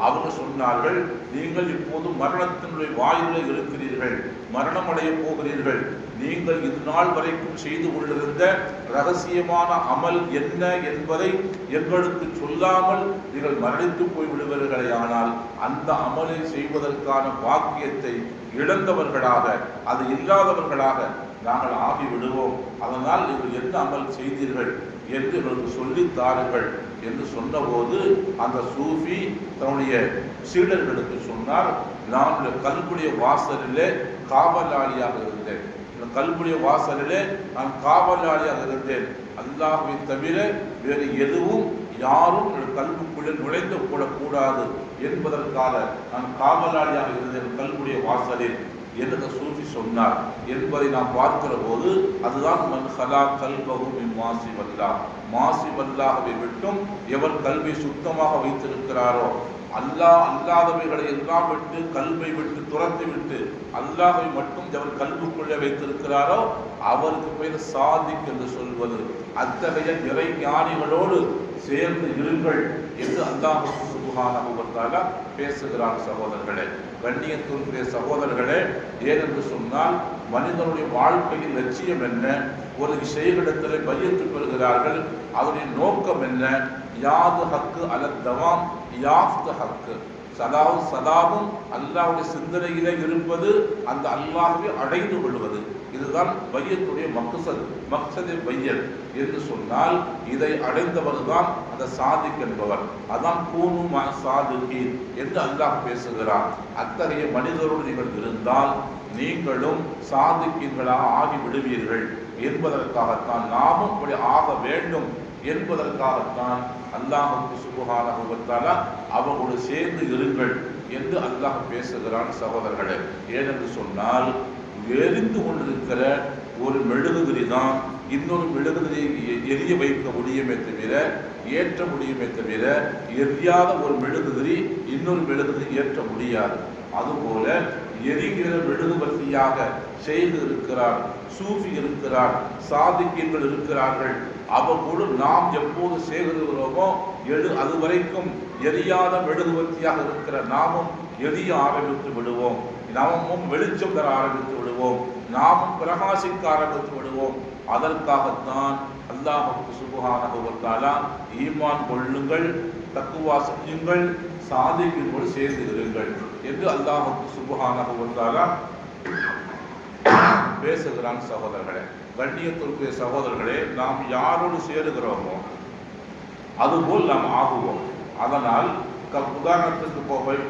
அவங்க சொன்னார்கள், நீங்கள் இப்போது மரணத்தினுடைய வாயிலில் இருக்கிறீர்கள், மரணமடைய போகிறீர்கள். நீங்கள் இது நாள் வரைக்கும் செய்து கொண்டிருந்த ரகசியமான அமல் என்ன என்பதை எங்களுக்கு சொல்லாமல் நீங்கள் மரணித்து போய்விடுவீர்களே, ஆனால் அந்த அமலை செய்வதற்கான பாக்கியத்தை இழந்தவர்களாக, அது இல்லாதவர்களாக நாங்கள் ஆகிவிடுவோம். அதனால் நீங்கள் என்ன அமல் செய்தீர்கள் என்று எங்களுக்கு சொல்லித்தாருங்கள் என்று சொன்னபோது அந்த சூஃபி தன்னுடைய சீடர்களுக்கு சொன்னார், நான் கல்புடைய வாசலிலே காவலாளியாக இருந்தேன், கல்புடைய வாசலிலே நான் காவலாளியாக இருந்தேன். அல்லாஹ்வை தவிர வேறு எதுவும் யாரும் கல்புக்குள்ளே நுழைந்து கூடக்கூடாது என்பதற்காக நான் காவலாளியாக இருந்தேன் கல்புடைய வாசலில் என்று சூஃபி சொன்னார் என்பதை நாம் பார்க்கிற போது அதுதான் மன் ஹலா கல்பஹு மின் மாசிவல்லா, மாசிவல்லாஹவை விட்டும் எவர் கல்வை சுத்தமாக வைத்திருக்கிறாரோ, அல்லாஹ் அல்லாதவைகளை எல்லாம் விட்டு கல்வை விட்டு துரத்தி விட்டு அல்லாஹை மட்டும் எவர் கல்வுக்குள்ளே வைத்திருக்கிறாரோ அவருக்கு பெயர் சாதிக் என்று சொல்வது. அத்தகைய இறை ஞானிகளோடு சேர்ந்து இருங்கள் என்று அல்லாஹ் சுப்ஹானஹு வ தஆலா பேசுகிறார். சகோதரர்களே, கண்ணியத்திற்குரிய சகோதரர்களே, ஏனென்று சொன்னால் மனிதனுடைய வாழ்க்கையின் லட்சியம் என்ன, ஒரு விஷயங்களிடத்தில் பையத்து பெறுகிறார்கள், அதனுடைய நோக்கம் என்ன, யாது ஹக்கு அலத்தவாம் யாஃப்து ஹக்கு, சதாவும் அல்லாஹ்வுடைய சிந்தனையிலே இருப்பது, அந்த அல்லாஹ்வை அடைந்து கொள்வது, இதுதான் பையத்துடைய மக்சதே பையன் என்று சொன்னால் இதை அடைந்தவர் தான் அந்த சாதிக் என்பவர். அதான் கூனு மா சாதிகீன் என்று அல்லாஹ் பேசுகிறார். அத்தகைய மனிதரோடு நீங்கள் இருந்தால் நீங்களும் சாதிக்கீன்களாக ஆகி விடுவீர்கள் என்பதற்காகத்தான், நாமும் அப்படி ஆக வேண்டும் என்பதற்காகத்தான் அல்லாஹ் சுப்ஹானஹு வ தஆலா அவர்களோடு சேர்ந்து இருங்கள் என்று அல்லாஹ் பேசுகிறான். சகோதரர்களே, ஏனென்று சொன்னால் எரிந்து கொண்டிருக்கிற ஒரு மெழுகுதிரி தான் இன்னொரு மெழுகுதிரியை எரிய வைக்க முடியுமே தவிர, ஏற்ற முடியுமே தவிர, எரியாத ஒரு மெழுகுதிரி இன்னொரு மெழுகுதிரி ஏற்ற முடியாது. அதுபோல எரிகிற மெழுகுவர்த்தியாக செய்து இருக்கிறார் சூஃபி இருக்கிறார், சாதிக்கீன்கள் இருக்கிறார்கள். அவர்களோடு நாம் எப்போது சேகரிக்கிறோமோ அது வரைக்கும் எரியாத மெழுகுவர்த்தியாக இருக்கிற நாமும் எரிய ஆரம்பித்து விடுவோம், நாமும் வெளிச்சம் தர ஆரம்பித்து விடுவோம், நாமும் பிரகாசிக்க ஆரம்பித்து விடுவோம். அதற்காகத்தான் அல்லாஹ் சுப்ஹானஹு வ தஆலா ஈமான் கொள்ளுங்கள், தக்வா செய்யுங்கள், சாதிக்கீன்களோடு சேர்ந்து இருங்கள் என்று அல்லாஹ் சுப்ஹானஹு வ தஆலா பேசுகிறான். சகோதரர்களே, கண்ணியத்திற்குரிய சகோதரர்களே, நாம் யாரோடு சேருகிறோமோ அதுபோல் நாம் ஆகுவோம். அதனால் உதாரணத்திற்கு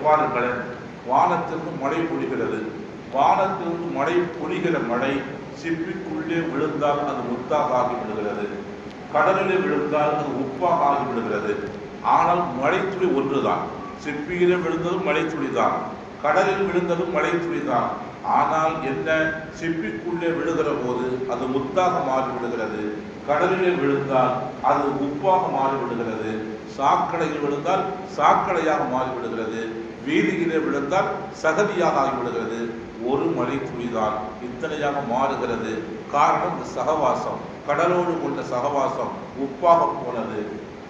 பாருங்களேன், வானத்திற்கு மழை பொழிகிறது, வானத்திற்கு மழை பொழிகிற மழை சிப்பிக்குள்ளே விழுந்தால் அது முத்தாக ஆகிவிடுகிறது, கடலிலே விழுந்தால் அது உப்பாக ஆகிவிடுகிறது. ஆனால் மழைத்துளி ஒன்றுதான், சிப்பியிலே விழுந்ததும் மழைத்துளி தான், கடலில் விழுந்ததும் மழைத்துளி தான். ஆனால் என்ன, சிப்பிக்குள்ளே விழுகிற போது அது முத்தாக மாறிவிடுகிறது, கடலிலே விழுந்தால் அது உப்பாக மாறிவிடுகிறது, சாக்கடையில் விழுந்தால் சாக்கடையாக மாறிவிடுகிறது, வீதியிலே விழுந்தால் சகதியாக ஆகிவிடுகிறது. ஒரு மழை துளிதான் இத்தனையாக மாறுகிறது. காரணம் இந்த சகவாசம், கடலோடு கொண்ட சகவாசம் உப்பாக போனது,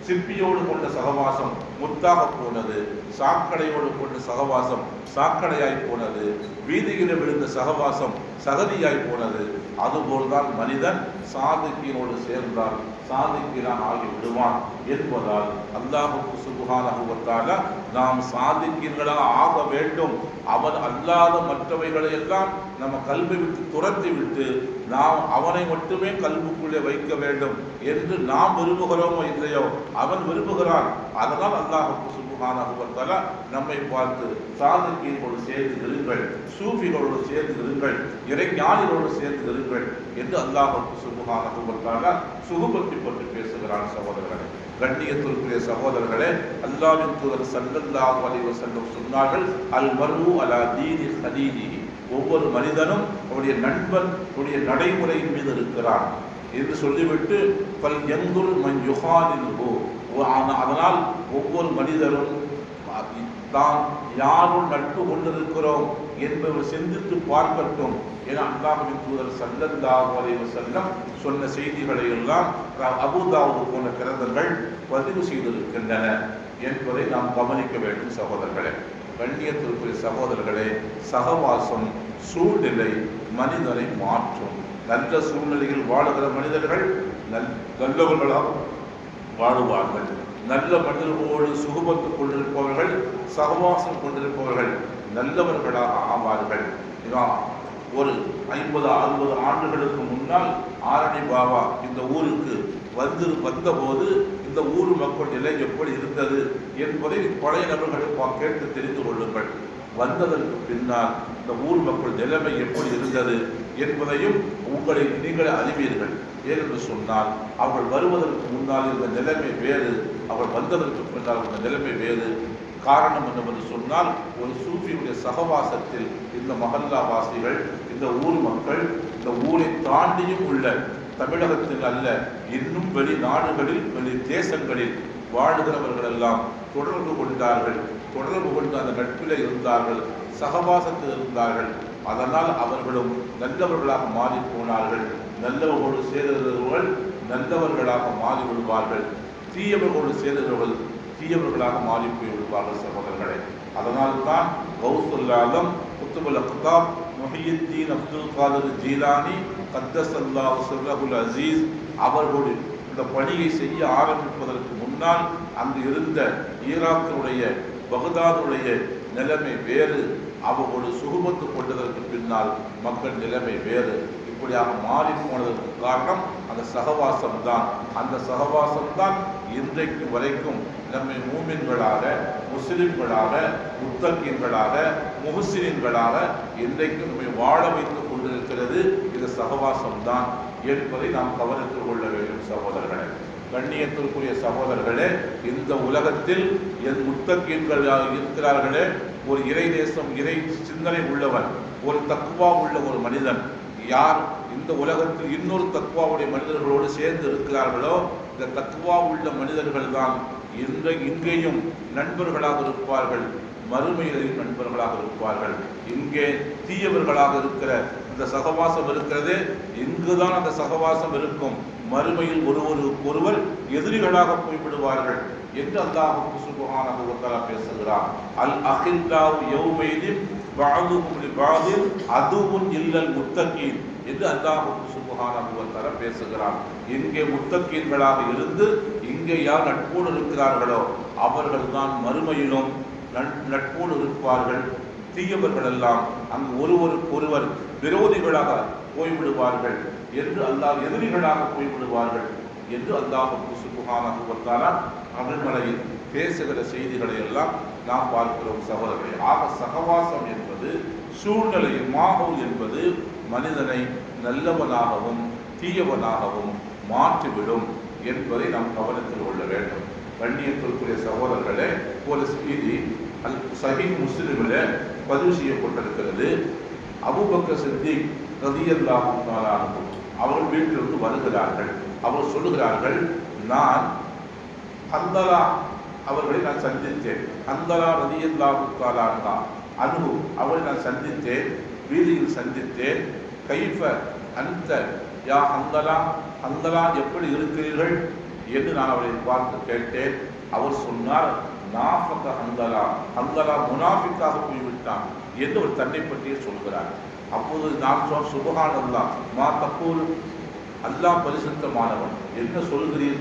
சிப்பியோடு கொண்ட சகவாசம் முத்தாக போனது, சாக்கடையோடு கொண்ட சகவாசம் சாக்கடையாய் போனது, வீதியில விழுந்த சகவாசம் சகதியாய் போனது. அதுபோல்தான் மனிதன் சாதிக்கீனோடு சேர்ந்தால் சாதிக்கீனாக ஆகி விடுவான் என்பதால் அல்லாஹ் சுப்ஹானஹு வ தஆலா நாம் சாதிக்கீன்களாக ஆக வேண்டும். அவன் அல்லாத மற்றவைகளை எல்லாம் நம்ம கல்வி விட்டு துரத்தி விட்டு நாம் அவனை மட்டுமே கல்விக்குள்ளே வைக்க வேண்டும் என்று நாம் விரும்புகிறோமோ இல்லையோ அவன் விரும்புகிறான். அதனால் அல்லாஹ் சுப்ஹானஹு வ தஆலா நம்மை பார்த்து சாதிக்கீன்களோடு சேர்ந்து இருங்கள், சூஃபிகளோடு சேர்ந்து இருங்கள், இறைஞானிகளோடு சேர்ந்து இருங்கள் என்று அல்லாஹ் சுப்ஹானஹு வ தஆலா சுஹபத்தை பற்றி பேசுகிறான். சகோதரர்களே, கண்ணியத்திற்குரிய சகோதரர்களே, அல்லாஹ்வின் தூதர் ஸல்லல்லாஹு அலைஹி வஸல்லம் சொன்னார்கள், அல் மர்உ அலா தீனி ஹலீலிஹி, ஒவ்வொரு மனிதனும் அவருடைய நண்பன் அவருடைய நடைமுறையின் மீது இருக்கிறான் என்று சொல்லிவிட்டு பல் யன்துர் மன் யுஹாலிலுஹு, அதனால் ஒவ்வொரு மனிதரும் தான் யாரும் நட்பு கொண்டிருக்கிறோம் என்பதை சிந்தித்து பார்க்கட்டும் என அல்லாஹ்வின் தூதர் ஸல்லல்லாஹு அலைஹி வஸல்லம் சொன்ன செய்திகளை எல்லாம் அபூதாவுது போன்ற கிரந்தங்கள் பதிவு செய்திருக்கின்றன என்பதை நாம் கவனிக்க வேண்டும் சகோதரர்களே. கண்ணியத்திற்குரிய சகோதரர்களே, சகவாசம் சூழ்நிலை மனிதனை மாற்றும். நல்ல சூழ்நிலையில் வாழுகிற மனிதர்கள் நல்லவர்களாக வாழுவார்கள். நல்ல மனிதர்களோடு சுகபத்து கொண்டிருப்பவர்கள், சகவாசம் கொண்டிருப்பவர்கள் நல்லவர்களாக ஆவார்கள். ஒரு 50-60 ஆண்டுகளுக்கு முன்னால் ஆரணி பாபா இந்த ஊருக்கு வந்தபோது இந்த ஊர் மக்கள் நிலை எப்படி இருந்தது என்பதை பழைய நபர்களை கேட்டு தெரிந்து கொள்ளுங்கள். வந்ததற்கு பின்னால் இந்த ஊர் மக்கள் நிலைமை எப்படி இருந்தது என்பதையும் உங்களை நீங்களே அறிவீர்கள். ஏனென்று சொன்னால் அவர்கள் வருவதற்கு முன்னால் இருந்த நிலைமை வேறு, அவர்கள் வந்ததற்கு பின்னால் இருந்த நிலைமை வேறு. காரணம் என்னவென்று சொன்னால் ஒரு சூஃபியுடைய சகவாசத்தில் இந்த மஹல்லாவாசிகள், இந்த ஊர் மக்கள், இந்த ஊரை தாண்டியும் உள்ள தமிழகத்தில் அல்ல இன்னும் வெளிநாடுகளில் வெளி தேசங்களில் வாழ்கிறவர்கள் எல்லாம் தொடர்பு கொண்டார்கள். தொடர்பு கொண்டு அந்த நட்பில் இருந்தார்கள், சகவாசத்தில் இருந்தார்கள். அதனால் அவர்களும் நல்லவர்களாக மாறி போனார்கள். நல்லவர்களோடு சேர்ந்தவர்கள் நல்லவர்களாக மாறி விடுவார்கள், தீயவர்களோடு சேர்ந்தவர்கள் தீயவர்களாக மாறி போய் விடுவார்கள் சகோதரர்களே. அதனால் தான் கௌசுல் ஆலம் குத்துபுல் அக்தாப் முஹியுத்தீன் அப்துல் காதிர் ஜீலானி கத்தஸல்லாஹு சிர்ரஹுல் அஸீஸ் அவர்களோடு இந்த பணியை செய்ய ஆரம்பிப்பதற்கு முன்னால் அங்கு இருந்த ஈராக்கினுடைய பகதாதுடைய நிலைமை வேறு, அவர்களோடு சுகுபத்து கொண்டதற்கு பின்னால் மக்கள் நிலைமை வேறு. இப்படியாக மாறி போனதற்கு காரணம் அந்த சகவாசம் தான். அந்த சகவாசம் தான் இன்றைக்கு வரைக்கும் நம்மை மூமின்களாக, முஸ்லிம்களாக, முத்தகீன்களாக, முஹ்சினீன்களாக இன்றைக்கு நம்மை வாழ வைத்துக் கொண்டிருக்கிறது. இந்த சகவாசம் தான் என்பதை நாம் கவனித்துக் கொள்ள வேண்டும் சகோதரர்களே. கண்ணியத்திற்குரிய சகோதரர்களே, இந்த உலகத்தில் என் முத்தகீன்களாக இருக்கிறார்களே, ஒரு இறை தேசம், இறை சிந்தனை உள்ளவன், ஒரு தக்குவா உள்ள ஒரு மனிதன் யார் இந்த உலகத்தில் இன்னொரு தக்குவாவுடைய மனிதர்களோடு சேர்ந்து இருக்கிறார்களோ, இந்த தக்குவா உள்ள மனிதர்கள் தான் இங்கேயும் நண்பர்களாக இருப்பார்கள், மறுமையிலையும் நண்பர்களாக இருப்பார்கள். இங்கே தீயவர்களாக இருக்கிற இந்த சகவாசம் இருக்கிறது, இங்குதான் அந்த சகவாசம் இருக்கும். மறுமையில் ஒருவர் எதிரிகளாக போய்விடுவார்கள் என்று அல்லாஹ் சுப்ஹானஹு வ தஆலா பேசுகிறார். அல் அஹில்லாஹு யௌமைதின் பஅதுஹும் லிபஅதின் அதுவுன் இல்லல் முத்தகீன் என்று அல்லாஹ் சுப்ஹானஹு வ தஆலா பேசுகிறார். இங்கே முத்தகீன்களாக இருந்து இங்கே யார் நட்போடு இருக்கிறார்களோ அவர்கள் தான் மறுமையிலும் நட்போடு இருப்பார்கள். தீயவர்கள் எல்லாம் அங்கு ஒருவருக்கொருவர் விரோதிகளாக போய்விடுவார்கள் என்று அல்லாஹ் எதிரிகளாக போய்விடுவார்கள் என்று அல்லாஹ் சுப்ஹானஹு வ தஆலா அருள்மலையில் பேசுகிற செய்திகளை எல்லாம் நாம் பார்க்கிறோம் சகோதரர்களே. ஆக சகவாசம் என்பது சூழ்நிலையில் மாஹூல் என்பது மனிதனை நல்லவனாகவும் தீயவனாகவும் மாற்றிவிடும் என்பதை நாம் கவனத்தில் கொள்ள வேண்டும். கண்ணியத்திற்குரிய சகோதரர்களே, ஒரு செய்தி சஹீஹ் முஸ்லிமில் பதிவு செய்யப்பட்டிருக்கிறது. அபூபக்கர் சித்திக் ரலியல்லாஹு தஆலா அன்ஹு அவர்கள் வீட்டிலிருந்து வருகிறார்கள். அவர் சொல்லுகிறார்கள், நான் ஹந்தலா அவர்களை நான் சந்தித்தேன். ஹந்தலா ரலியல்லாஹு தஆலா அன்ஹு அவர்களை நான் சந்தித்தேன், வீதியில் சந்தித்தேன். கைஃப அந்த யா ஹந்தலா, ஹந்தலா எப்படி இருக்கிறீர்கள் என்று நான் அவரை பார்த்து கேட்டேன். அவர் சொன்னார், நாஃபக ஹந்தலா, ஹந்தலா முனாஃபிக்காக போய்விட்டான் என்று அவர் தன்னை பற்றியே சொல்கிறார். அப்போது நான் சொன்ன சுப்ஹானல்லாஹ் மா தக்கூல், அல்லாஹ் பரிசுத்தமானவன், என்ன சொல்கிறீர்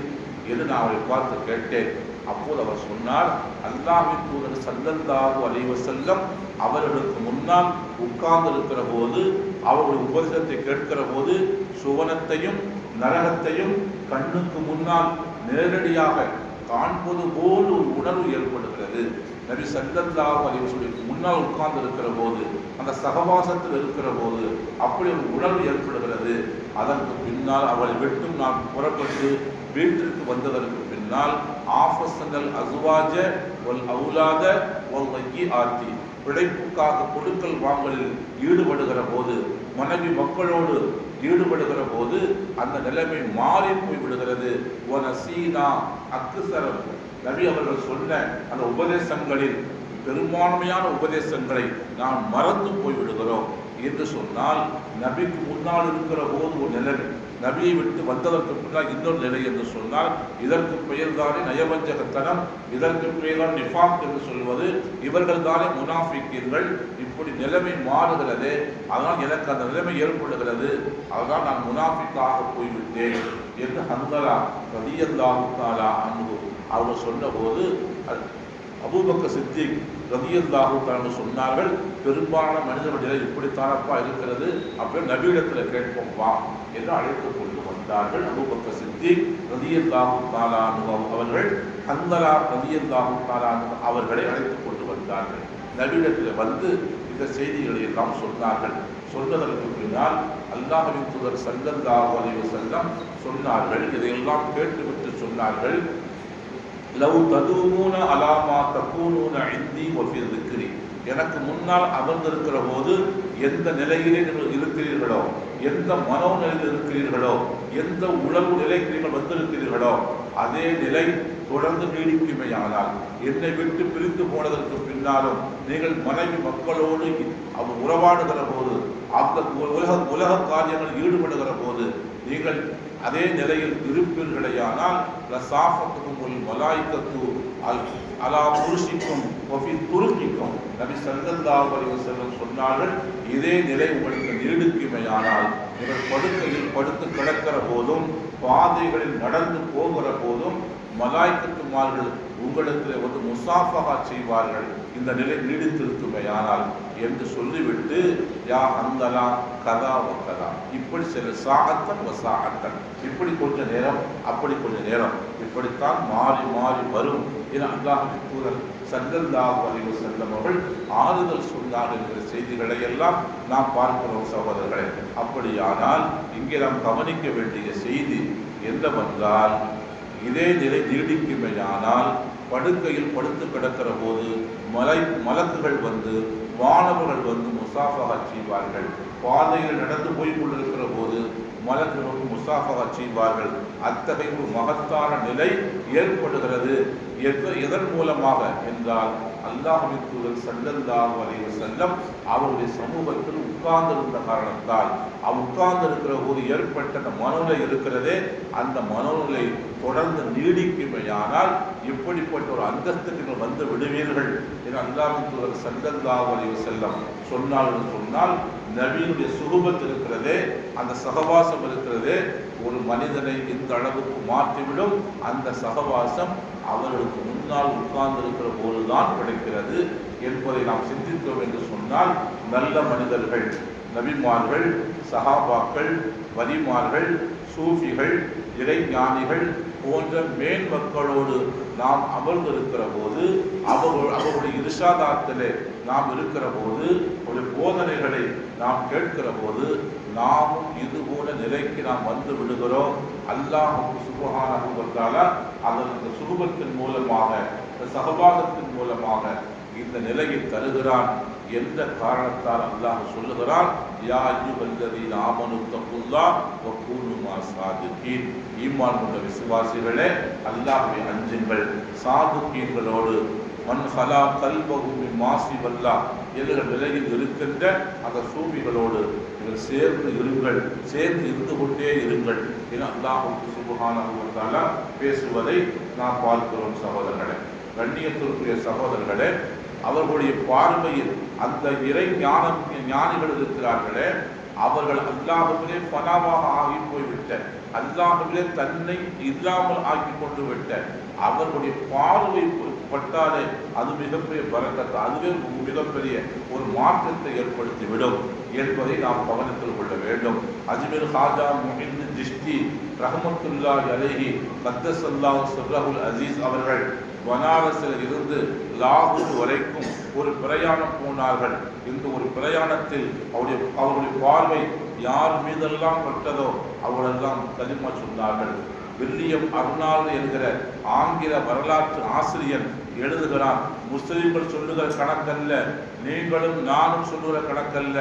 என்று நான் அவரை பார்த்து கேட்டேன். அப்போது அவர் சொன்னார், அல்லாஹ்வின் தூதர் ஸல்லல்லாஹு அலைஹி வஸல்லம் அவர்களுக்கு முன்னால் உட்கார்ந்து இருக்கிற போது, அவர்களுடைய உபதேசத்தை கேட்கிற போது சுவனத்தையும் நரகத்தையும் கண்ணுக்கு முன்னால் நேரடியாக காண்பது போல் ஒரு உணர்வு ஏற்படுகிறது. நபி ஸல்லல்லாஹு அலைஹி வஸல்லம் முன்னால் உட்கார்ந்து இருக்கிற போது, அந்த சகவாசத்தில் இருக்கிற போது அப்படி ஒரு உணர்வு ஏற்படுகிறது. அதற்கு பின்னால் அவளை விட்டும் நான் புறப்பட்டு வீட்டிற்கு வந்ததற்கு பின்னால் ஆஃபஸங்கள் அஸ்வாஜ வல் அவுலாத வல் வக்கி ஆர்த்தி, பிழைப்புக்காக கொடுக்கல் வாங்கலில் ஈடுபடுகிற போது மனைவி மக்களோடு ஈடுபடுகிற போது அந்த நிலைமை மாறி போய் விடுகிறது. நபி அவர்கள் சொன்ன அந்த உபதேசங்களில் பெரும்பான்மையான உபதேசங்களை நாம் மறந்து போய்விடுகிறோம் என்று சொன்னால், நபிக்கு முன்னால் இருக்கிற போது ஒரு நிலைமை, நபியை விட்டு வந்ததற்கு பின்னால் இன்னொரு நிலை என்று சொன்னால், இதற்கு பெயர் தானே நயவஞ்சகத்தனம், இதற்கு பெயர் தான் நிஃபாக் என்று சொல்வது, இவர்கள் தானே முனாஃபிக்கீர்கள். இப்படி நிலைமை மாறுகிறது. அதனால் எனக்கு அந்த நிலைமை ஏற்படுகிறது, அதனால் நான் முனாஃபிக்காக போய்விட்டேன் என்று ஹன்ஸலா ரலியல்லாஹு தஆலா அன்ஹு அவர் சொன்னபோது, அபூபக்கர் சித்திக் ரலியல்லாஹு தஆலா சொன்னார்கள், பெரும்பாலான மனிதர்கள் நிலை இப்படித்தானப்பா இருக்கிறது, அப்போ நபியிடத்தில் கேட்போம் வா என்று அழைத்துக் கொண்டு வந்தார்கள். அபூபக்கர் சித்திக் ரலியல்லாஹு தஆலா அவர்கள் ஹன்ஸலா ரலியல்லாஹு தஆலா அவர்களை அழைத்துக் கொண்டு வந்தார்கள். நபியிடத்தில் வந்து இந்த செய்திகளை எல்லாம் சொன்னார்கள். சொன்னதற்கு பின்னால் அல்லாஹ்வின் தூதர் ஸல்லல்லாஹு அலைஹி வஸல்லம் சொன்னார்கள், இதையெல்லாம் கேட்டுவிட்டு சொன்னார்கள், லவ் ததூமூன அலா மா தகூனூன இந்தி வஃபி ذிக்ரி, எனக்கு முன்னால் அமர்ந்திருக்கிற போது எந்த நிலையிலே நீங்கள் இருக்கிறீர்களோ, எந்த மனோநிலையில் இருக்கிறீர்களோ, எந்த உணர்வு நிலைக்கு நீங்கள் வந்திருக்கிறீர்களோ, அதே நிலை தொடர்ந்து நீடிக்குமையானால், என்னை விட்டு பிரிந்து போனதற்கு பின்னாலும் நீங்கள் மனைவி மக்களோடு அவர் உறவாடுகிற போது, உலக காரியங்கள் ஈடுபடுகிற போது நீங்கள் அதே நிலையில் இருப்பீர்களேயானால், லசாஃபத்துக்கும் மலாய்க்கத்து அலா புருஷிக்கும் துருக்கிக்கும், நபி ஸல்லல்லாஹு அலைஹி வஸல்லம் சொன்னார்கள், இதே நிலை உங்களுக்கு நீடிக்குமையானால், நீங்கள் படுக்கையில் படுத்து கிடக்கிற போதும், பாதைகளில் நடந்து போகிற போதும் மலாய்க்கத்துமார்கள் உங்களுக்கு வந்து முசாஃபஹா செய்வார்கள், இந்த நிலை நீடித்திருக்குமையானால் என்று சொல்லிவிட்டு, யா ஹன்ஸலா கதா வகதா, இப்படி சில சாஅத்தன் வசாஅத்தன், இப்படி கொஞ்ச நேரம் அப்படி கொஞ்ச நேரம், இப்படித்தான் மாறி மாறி வரும் என அல்லாஹ்வின் தூதர் ஸல்லல்லாஹு அலைஹி வஸல்லம் அவர்கள் ஆறுதல் சொன்னார்கள் என்கிற செய்திகளை எல்லாம் நாம் பார்க்கிறோம் சகோதரர்களே. அப்படியானால் இங்கே நாம் கவனிக்க வேண்டிய செய்தி என்னவென்றால், இதே நிலை நீடிக்குமையானால், படுக்கையில் படுத்து கிடக்கிற போது மலக்குகள் வந்து, வானவர்கள் வந்து முசாஃபஹா செய்வார்கள், பாதையில் நடந்து போய் கொண்டிருக்கிற போது மலக்குகள் முசாஃபஹா செய்வார்கள். அத்தகைய ஒரு மகத்தான நிலை ஏற்படுகிறது. எதன் மூலமாக என்றால், அல்லாஹ்வின் தூதர் ஸல்லல்லாஹு அலைஹி வஸல்லம் அவருடைய சமூகத்தில் உட்கார்ந்திருந்த காரணத்தால், உட்கார்ந்திருக்கிற போது ஏற்பட்ட அந்த மனோநிலை இருக்கிறதே, அந்த மனோநிலை தொடர்ந்து நீடிக்குமையானால் இப்படிப்பட்ட ஒரு அந்தஸ்துக்கு வந்து விடுவீர்கள் என அல்லாஹ்வின் தூதர் ஸல்லல்லாஹு அலைஹி வஸல்லம் சொன்னால், நபியுடைய சுஹபத் இருக்கிறதே, அந்த சகவாசம் இருக்கிறதே, ஒரு மனிதனை இந்த அளவுக்கு மாற்றிவிடும். அந்த சகவாசம் அவர்களுக்கு முன்னால் உட்கார்ந்திருக்கிற போதுதான் கிடைக்கிறது என்பதை நாம் சிந்தித்தோம் என்று சொன்னால், நல்ல மனிதர்கள், நபிமார்கள், சஹாபாக்கள், வலிமார்கள், சூஃபிகள், இறைஞானிகள் போன்ற மேல் மக்களோடு நாம் அமர்ந்திருக்கிற போது, அவர்களுடைய இர்ஷாதாத்திலே நாம் இருக்கிற போது, ஒரு போதனைகளை நாம் கேட்கிற போது, நாமும் இது போல நிலைக்கு நாம் வந்து விடுகிறோம். அல்லாஹ் சுப்ஹானஹு வ தஆலா அந்த சுஹபத்தின் மூலமாக, சஹபாகத்தின் மூலமாக இந்த நிலையை தருகிறான் என்ற காரணத்தால் அல்லாஹ் சொல்லுகிறான், யா அய்யுஹல்லதீன ஆமனு தக்குல்லாஹ் வ கூனு மஅஸ்-ஸாதிகீன், ஈமான் கொண்ட விசுவாசிகளே, அல்லாஹ்வை அஞ்சுங்கள், சாதுகீன்களோடு, மன் ஹலா கல்பஹு மின் மாஸிவல்லாஹ் என்ற நிலையில் இருக்கின்ற அந்த சூஃபிகளோடு நீங்கள் சேர்ந்து இருங்கள், சேர்ந்து இருந்து கொண்டே இருங்கள் என அல்லாஹ் சுப்ஹானஹு வ தஆலா பேசுவதை நாம் பார்க்கிறோம் சகோதரர்களே. கண்ணியத்திற்குரிய சகோதரர்களே, அவர்களுடைய பார்வையில் அந்த இறை ஞானிகள் இருக்கிறார்களே, அவர்கள் அல்லாஹ்விலே பனாவாக ஆகி போய்விட்ட, அல்லாஹ்விலே தன்னை இல்லாமல் ஆக்கி கொண்டு விட்ட, அவர்களுடைய பார்வை பட்டாலே அது மிகப்பெரிய பரக்கத்து, அதுவே மிகப்பெரிய ஒரு மாற்றத்தை ஏற்படுத்திவிடும் என்பதை நாம் கவனத்தில் கொள்ள வேண்டும். அஜ்மீர் ஹாஜா முஹின் ஜிஷ்தி ரஹ்மத்துல்லாஹி அலைஹி கத்தஸல்லாஹு சிர்ரஹுல் அஸீஸ் அவர்கள் பனாரஸில் இருந்து லாகூர் வரைக்கும் ஒரு பிரயாணம் போனார்கள். இந்த ஒரு பிரயாணத்தில் அவருடைய பார்வை யார் மீதெல்லாம் பட்டதோ அவரெல்லாம் கலிமா சொன்னார்கள். வில்லியம் அர்னால்டு என்கிற ஆங்கில வரலாற்று ஆசிரியர் எழுதுகிறான். முஸ்லிம்கள் சொல்லுகிற கணக்கல்ல, நீங்களும் நானும் சொல்லுகிற கணக்கல்ல.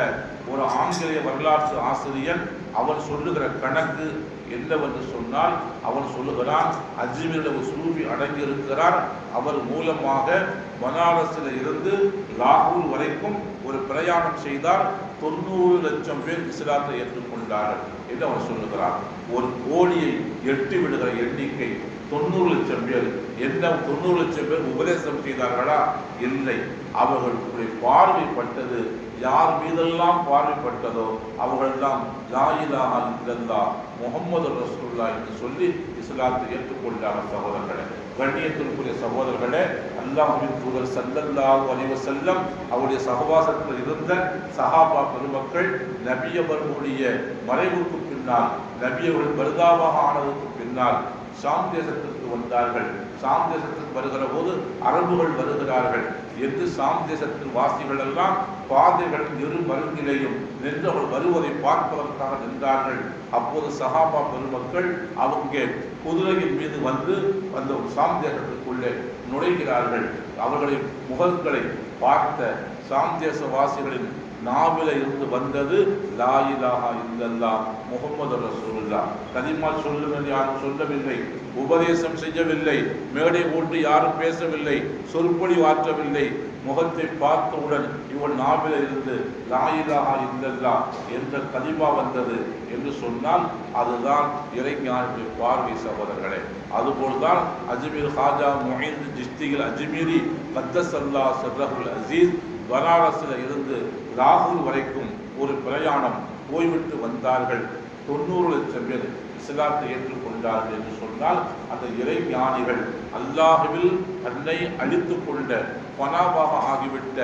ஒரு ஆங்கிலேய வரலாற்று ஆசிரியர் அவர் சொல்லுகிற கணக்கு என்னவென்று சொன்னால், அவர் சொல்லுகிறான், அஜ்மீரில் ஒரு சூஃபி அடங்கி இருக்கிறார். அவர் மூலமாக பனாரஸில் இருந்து லாகூர் வரைக்கும் ஒரு பிரயாணம் செய்தார். 90 லட்சம் பேர் இஸ்லாத்தை ஏற்றுக்கொண்டார்கள் என்று அவர் சொல்லுகிறார். ஒரு கோடியை எட்டி விடுகிற எண்ணிக்கை 90 லட்சம் பேர். என்ன 90 லட்சம் பேர் உபதேசம் செய்தார்களா? இல்லை. அவர்களுடைய பார்வைப்பட்டது யார் மீதெல்லாம் பார்வைப்பட்டதோ அவர்களெல்லாம் லா இலாஹா இல்லல்லாஹ் முஹம்மது ரசூலுல்லாஹ் என்று சொல்லி இஸ்லாத்தை ஏற்றுக்கொண்டார்கள். சகோதரர்களே, கண்ணியத்திற்குரிய சகோதரர்களே, அல்லாஹ்வின் தூதர் ஸல்லல்லாஹு அலைஹி வஸல்லம் அவருடைய சகவாசத்தில் இருந்த சஹாபா பெருமக்கள் நபி அவர்களுடைய மறைவுக்கு பின்னால், நபி அவர்கள் பர்தாவாக ஆனதற்கு பின்னால் ஷாம் தேசத்திற்கு வந்தார்கள். ஷாம் தேசத்திற்கு வருகிற போது அரபுகள் வருகிறார்கள் என்று ஷாம் தேசத்தின் வாசிகள் எல்லாம் பாதைகளின் இரு மருங்கிலையும் நின்று அவர்கள் வருவதை பார்ப்பதற்காக நின்றார்கள். அப்போது சஹாபா பெருமக்கள் அவங்க குதிரையின் மீது வந்து அந்த ஷாம் தேசத்திற்குள்ளே நுழைகிறார்கள். அவர்களின் முகங்களை பார்த்த ஷாம் தேசவாசிகளின் நாவில இருந்து வந்தது லா இலாஹா இல்லல்லாஹ் முஹம்மது ரசூலுல்லாஹ். கலிமா சொல்லுங்கள் யாரும் சொல்லவில்லை, உபதேசம் செய்யவில்லை, மேடை போட்டு யாரும் பேசவில்லை, சொற்பொழி ஆற்றவில்லை. முகத்தை பார்த்தவுடன் இவன் நாவில இருந்து லா இலாஹா இல்லல்லாஹ் என்ற கலிமா வந்தது என்று சொன்னால் அதுதான் இறைஞானிய பார்வை. சகோதரர்களே, அதுபோல்தான் அஜ்மீர் ஹாஜா முஹீன் சிஸ்தியில் அஜ்மீரி கத்தஸல்லாஹு சிர்ரஹுல் அஸீஸ் பனாரஸில் இருந்து லாகூர் வரைக்கும் ஒரு பிரயாணம் போய்விட்டு வந்தார்கள். 90 லட்சம் பேர் இஸ்லாத்தை ஏற்றுக்கொண்டார்கள் என்று சொன்னால் அந்த இறை ஞானிகள் அல்லாஹ்வில் தன்னை அழித்துக் கொண்ட பனாவாக ஆகிவிட்ட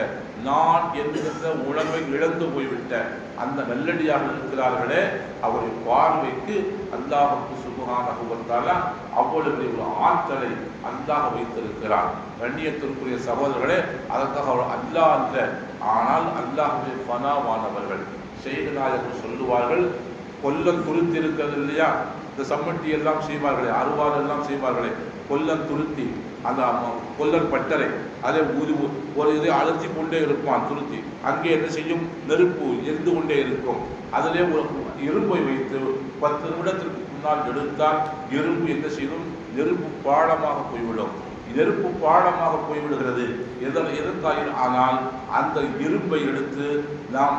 நான் என்கின்ற உணர்வை இழந்து போய்விட்ட அந்த நல்லடியாக இருக்கிறார்களே, அவருடைய பார்வைக்கு அல்லாஹ்வுக்கு சுப்ஹானஹு வ தஆலா அவ்வளவு ஒரு ஆற்றலை அல்லாஹ் வைத்திருக்கிறார். கண்ணியத்திற்குரிய சகோதரர்களே, அதற்காக அவர் அல்லாஹ் அல்ல, ஆனால் அல்லாஹ்வுடைய பனாவானவர்கள். ஷைக் நாயகம் சொல்லுவார்கள், கொல்லம் துருத்தி இருக்கிறது இல்லையா, இந்த சம்மட்டி எல்லாம் செய்வார்களே, அறுவாறு எல்லாம் செய்வார்களே, கொல்லன் துருத்தி, அந்த கொல்லன் பட்டறை, அதை ஒரு இதை அழுத்தி கொண்டே இருப்பான் துருத்தி. அங்கே என்ன செய்யும்? நெருப்பு எரிந்து கொண்டே இருக்கும். அதிலே ஒரு இரும்பை வைத்து 10 நிமிடத்திற்கு முன்னால் எடுத்தால் எறும்பு என்ன செய்யும்? நெருப்பு பாடமாக போய்விடும். நெருப்பு பாடமாக போய்விடுகிறது. எதற்காக? ஆனால் அந்த இரும்பை எடுத்து நாம்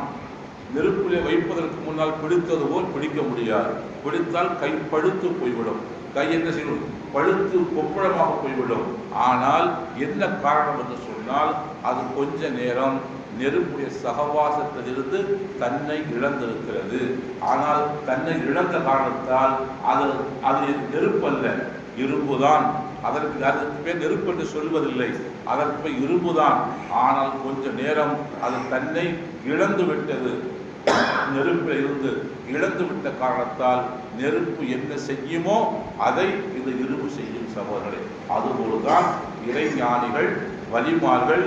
நெருப்பிலே வைப்பதற்கு முன்னால் பிடித்தது போல் பிடிக்க முடியாது. பிடித்தால் கை பழுத்து போய்விடும். கை என்ன செய்யும்? பழுத்து கொப்பளமாக போய்விடும். ஆனால் என்ன காரணம் என்று சொன்னால், அது கொஞ்ச நேரம் நெருப்புடைய சகவாசத்திலிருந்து தன்னை இழந்திருக்கிறது. ஆனால் தன்னை இழந்த காரணத்தால் அது நெருப்பல்ல, இரும்புதான். அதற்கு பேர் நெருப்பு என்று சொல்வதில்லை, அதற்கு பேர் இரும்புதான். ஆனால் கொஞ்ச நேரம் அது தன்னை இழந்து விட்டது. நெருப்பில் இருந்து இழந்து விட்ட காரணத்தால் நெருப்பு என்ன செய்யுமோ அதை இந்த இரும்பு செய்யும். சகோதரர்களே, அதுபோல்தான் இறைஞானிகள் வலிமார்கள்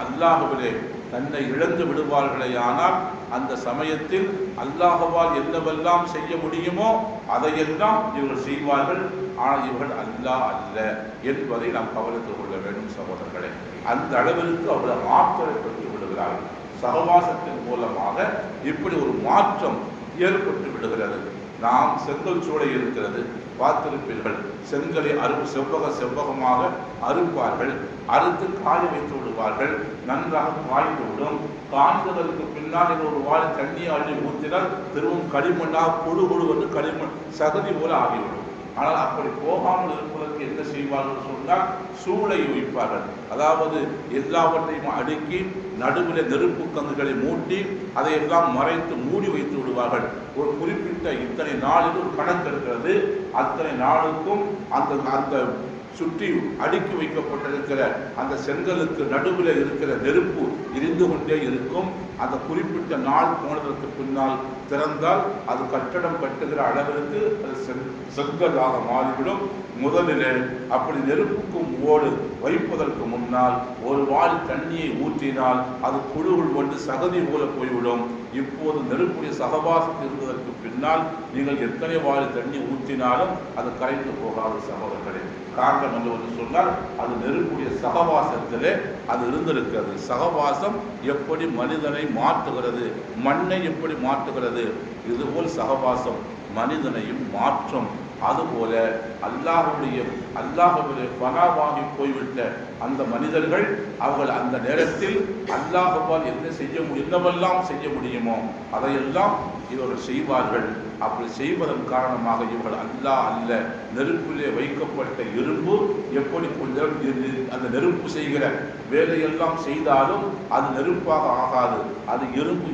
அல்லாஹ்விலே தன்னை இழந்து விடுவார்களே, ஆனால் அந்த சமயத்தில் அல்லாஹ்வால் என்னவெல்லாம் செய்ய முடியுமோ அதையெல்லாம் இவர்கள் செய்வார்கள். ஆனால் இவர்கள் அல்லாஹ் அல்ல என்பதை நாம் கவனித்துக் கொள்ள வேண்டும். சகோதரர்களே, அந்த அளவிற்கு அவர்கள் ஆற்றலை பெற்று விடுகிறார்கள். சகவாசத்தின் மூலமாக இப்படி ஒரு மாற்றம் ஏற்பட்டு விடுகிறது. நாம் செங்கல் சூளை இருக்கிறது, பார்த்திருப்பீர்கள். செங்கலை செவ்வகமாக அறுப்பார்கள். அறுத்து காய வைத்து விடுவார்கள். நன்றாக காய்ந்துவிடும். காய்ந்ததற்கு பின்னால் ஒரு வாழை தண்ணியை அள்ளி ஊற்றினால் திரும்பவும் களிமண்ணாக கொடு வந்து களிமண் சகதி போல ஆகிவிடும். ஆனால் அப்படி போகாமல் இருப்பதற்கு என்ன செய்வார்கள் சொன்னால், சூளை வைப்பார்கள். அதாவது எல்லாவற்றையும் அடுக்கி நடுவில் நெருப்பு கங்குகளை மூட்டி அதையெல்லாம் மறைத்து மூடி வைத்து விடுவார்கள். ஒரு குறிப்பிட்ட இத்தனை நாளில் ஒரு கணக்கு இருக்கிறது. அத்தனை நாளுக்கும் அந்த சுற்றி அடுக்கி வைக்கப்பட்டிருக்கிற அந்த செங்கலுக்கு நடுவில் இருக்கிற நெருப்பு எரிந்து கொண்டே இருக்கும். அந்த குறிப்பிட்ட நாள் போனதற்கு பின்னால் திறந்தால் அது கட்டடம் கட்டுகிற அளவிற்கு அது செங்கலாக மாறிவிடும். முதலிலே அப்படி நெருப்புக்கும் ஓடு வைப்பதற்கு முன்னால் ஒரு வாள் தண்ணியை ஊற்றினால் அது குழுவுள் கொண்டு சகதி போல போய்விடும். இப்போது நெருப்புடைய சகவாசத்தில் இருந்ததற்கு பின்னால் நீங்கள் எத்தனை வாழை தண்ணி ஊற்றினாலும் அது கரைந்து போகாது சகோதரர்களே. காரணம் என்று சொன்னால் அது நெருப்புடைய சகவாசத்திலே அது இருந்திருக்கிறது. சகவாசம் எப்படி மனிதனை மாற்றுகிறது, மண்ணை எப்படி மாற்றுகிறது, இதுபோல் சகவாசம் மனிதனையும் மாற்றும். அதுபோல அல்லாஹுடைய பனாவாகி போய்விட்ட அந்த மனிதர்கள் அவர்கள் அந்த நேரத்தில் அல்லாஹ்வால் என்னவெல்லாம் செய்ய முடியுமோ அதையெல்லாம் இவர்கள் செய்வார்கள். அப்படி செய்வதன் காரணமாக இவர்கள் அல்லாஹ் அல்ல, நெருப்பிலே வைக்கப்பட்ட இரும்பு எப்படி அந்த நெருப்பு செய்கிற வேலையெல்லாம் செய்தாலும் அது நெருப்பாக ஆகாது, அது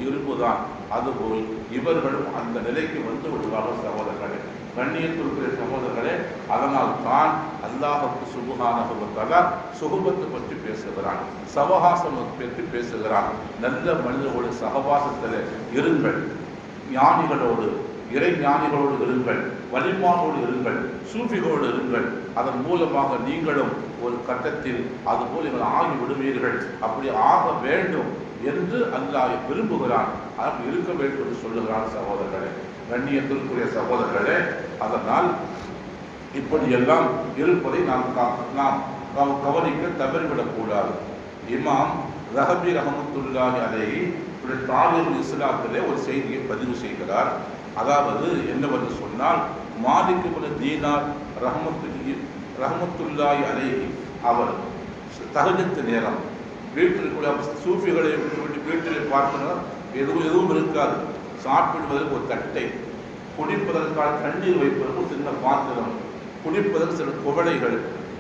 இரும்பு தான். அதுபோல் இவர்களும் அந்த நிலைக்கு வந்து விடுவார்கள் சகோதரர்களே, கண்ணியத்திற்குரிய சகோதரர்களே. அதனால் தான் அல்லாஹ்வுக்கு சுப்ஹானஹு வ தஆலா சுஹபத்து பற்றி பேசுகிறான், சவகாசம் பற்றி பேசுகிறான். நல்ல மனிதர்களோடு சகவாசத்தில் இருங்கள், ஞானிகளோடு இறை ஞானிகளோடு இருங்கள், வலிமானோடு இருங்கள், சூஃபிகளோடு இருங்கள். அதன் மூலமாக நீங்களும் ஒரு கட்டத்தில் அதுபோல் நீங்கள் ஆகி விடுவீர்கள். அப்படி ஆக வேண்டும் என்று அல்லாஹ் விரும்புகிறான், அப்படி இருக்க வேண்டும் என்று சொல்லுகிறான் சகோதரர்களே, கண்ணியத்திற்குரிய சகோதரர்களே. அதனால் இப்படியெல்லாம் இருப்பதை நாம் கவனிக்க தவறிவிடக்கூடாது. இமாம் ரஹபி ரஹமத்துல்லாஹி அலைஹி தாரீகுல் இஸ்லாத்திலே ஒரு செய்தியை பதிவு செய்கிறார். அதாவது என்னவென்று சொன்னால், மாலிக் இப்னு தீனார் ரஹமத்துல்லாஹி அலைஹி அவர் தஹஜ்ஜுத் நேரம் வீட்டில் சூஃபிகளை வீட்டில் பார்க்கணும், எதுவும் இருக்காது. சாப்பிடுவதற்கு ஒரு தட்டை, குடிப்பதற்கான தண்ணீர் வைப்பதற்கு சின்ன பாத்திரம், குடிப்பதற்கு சில குவளைகள்,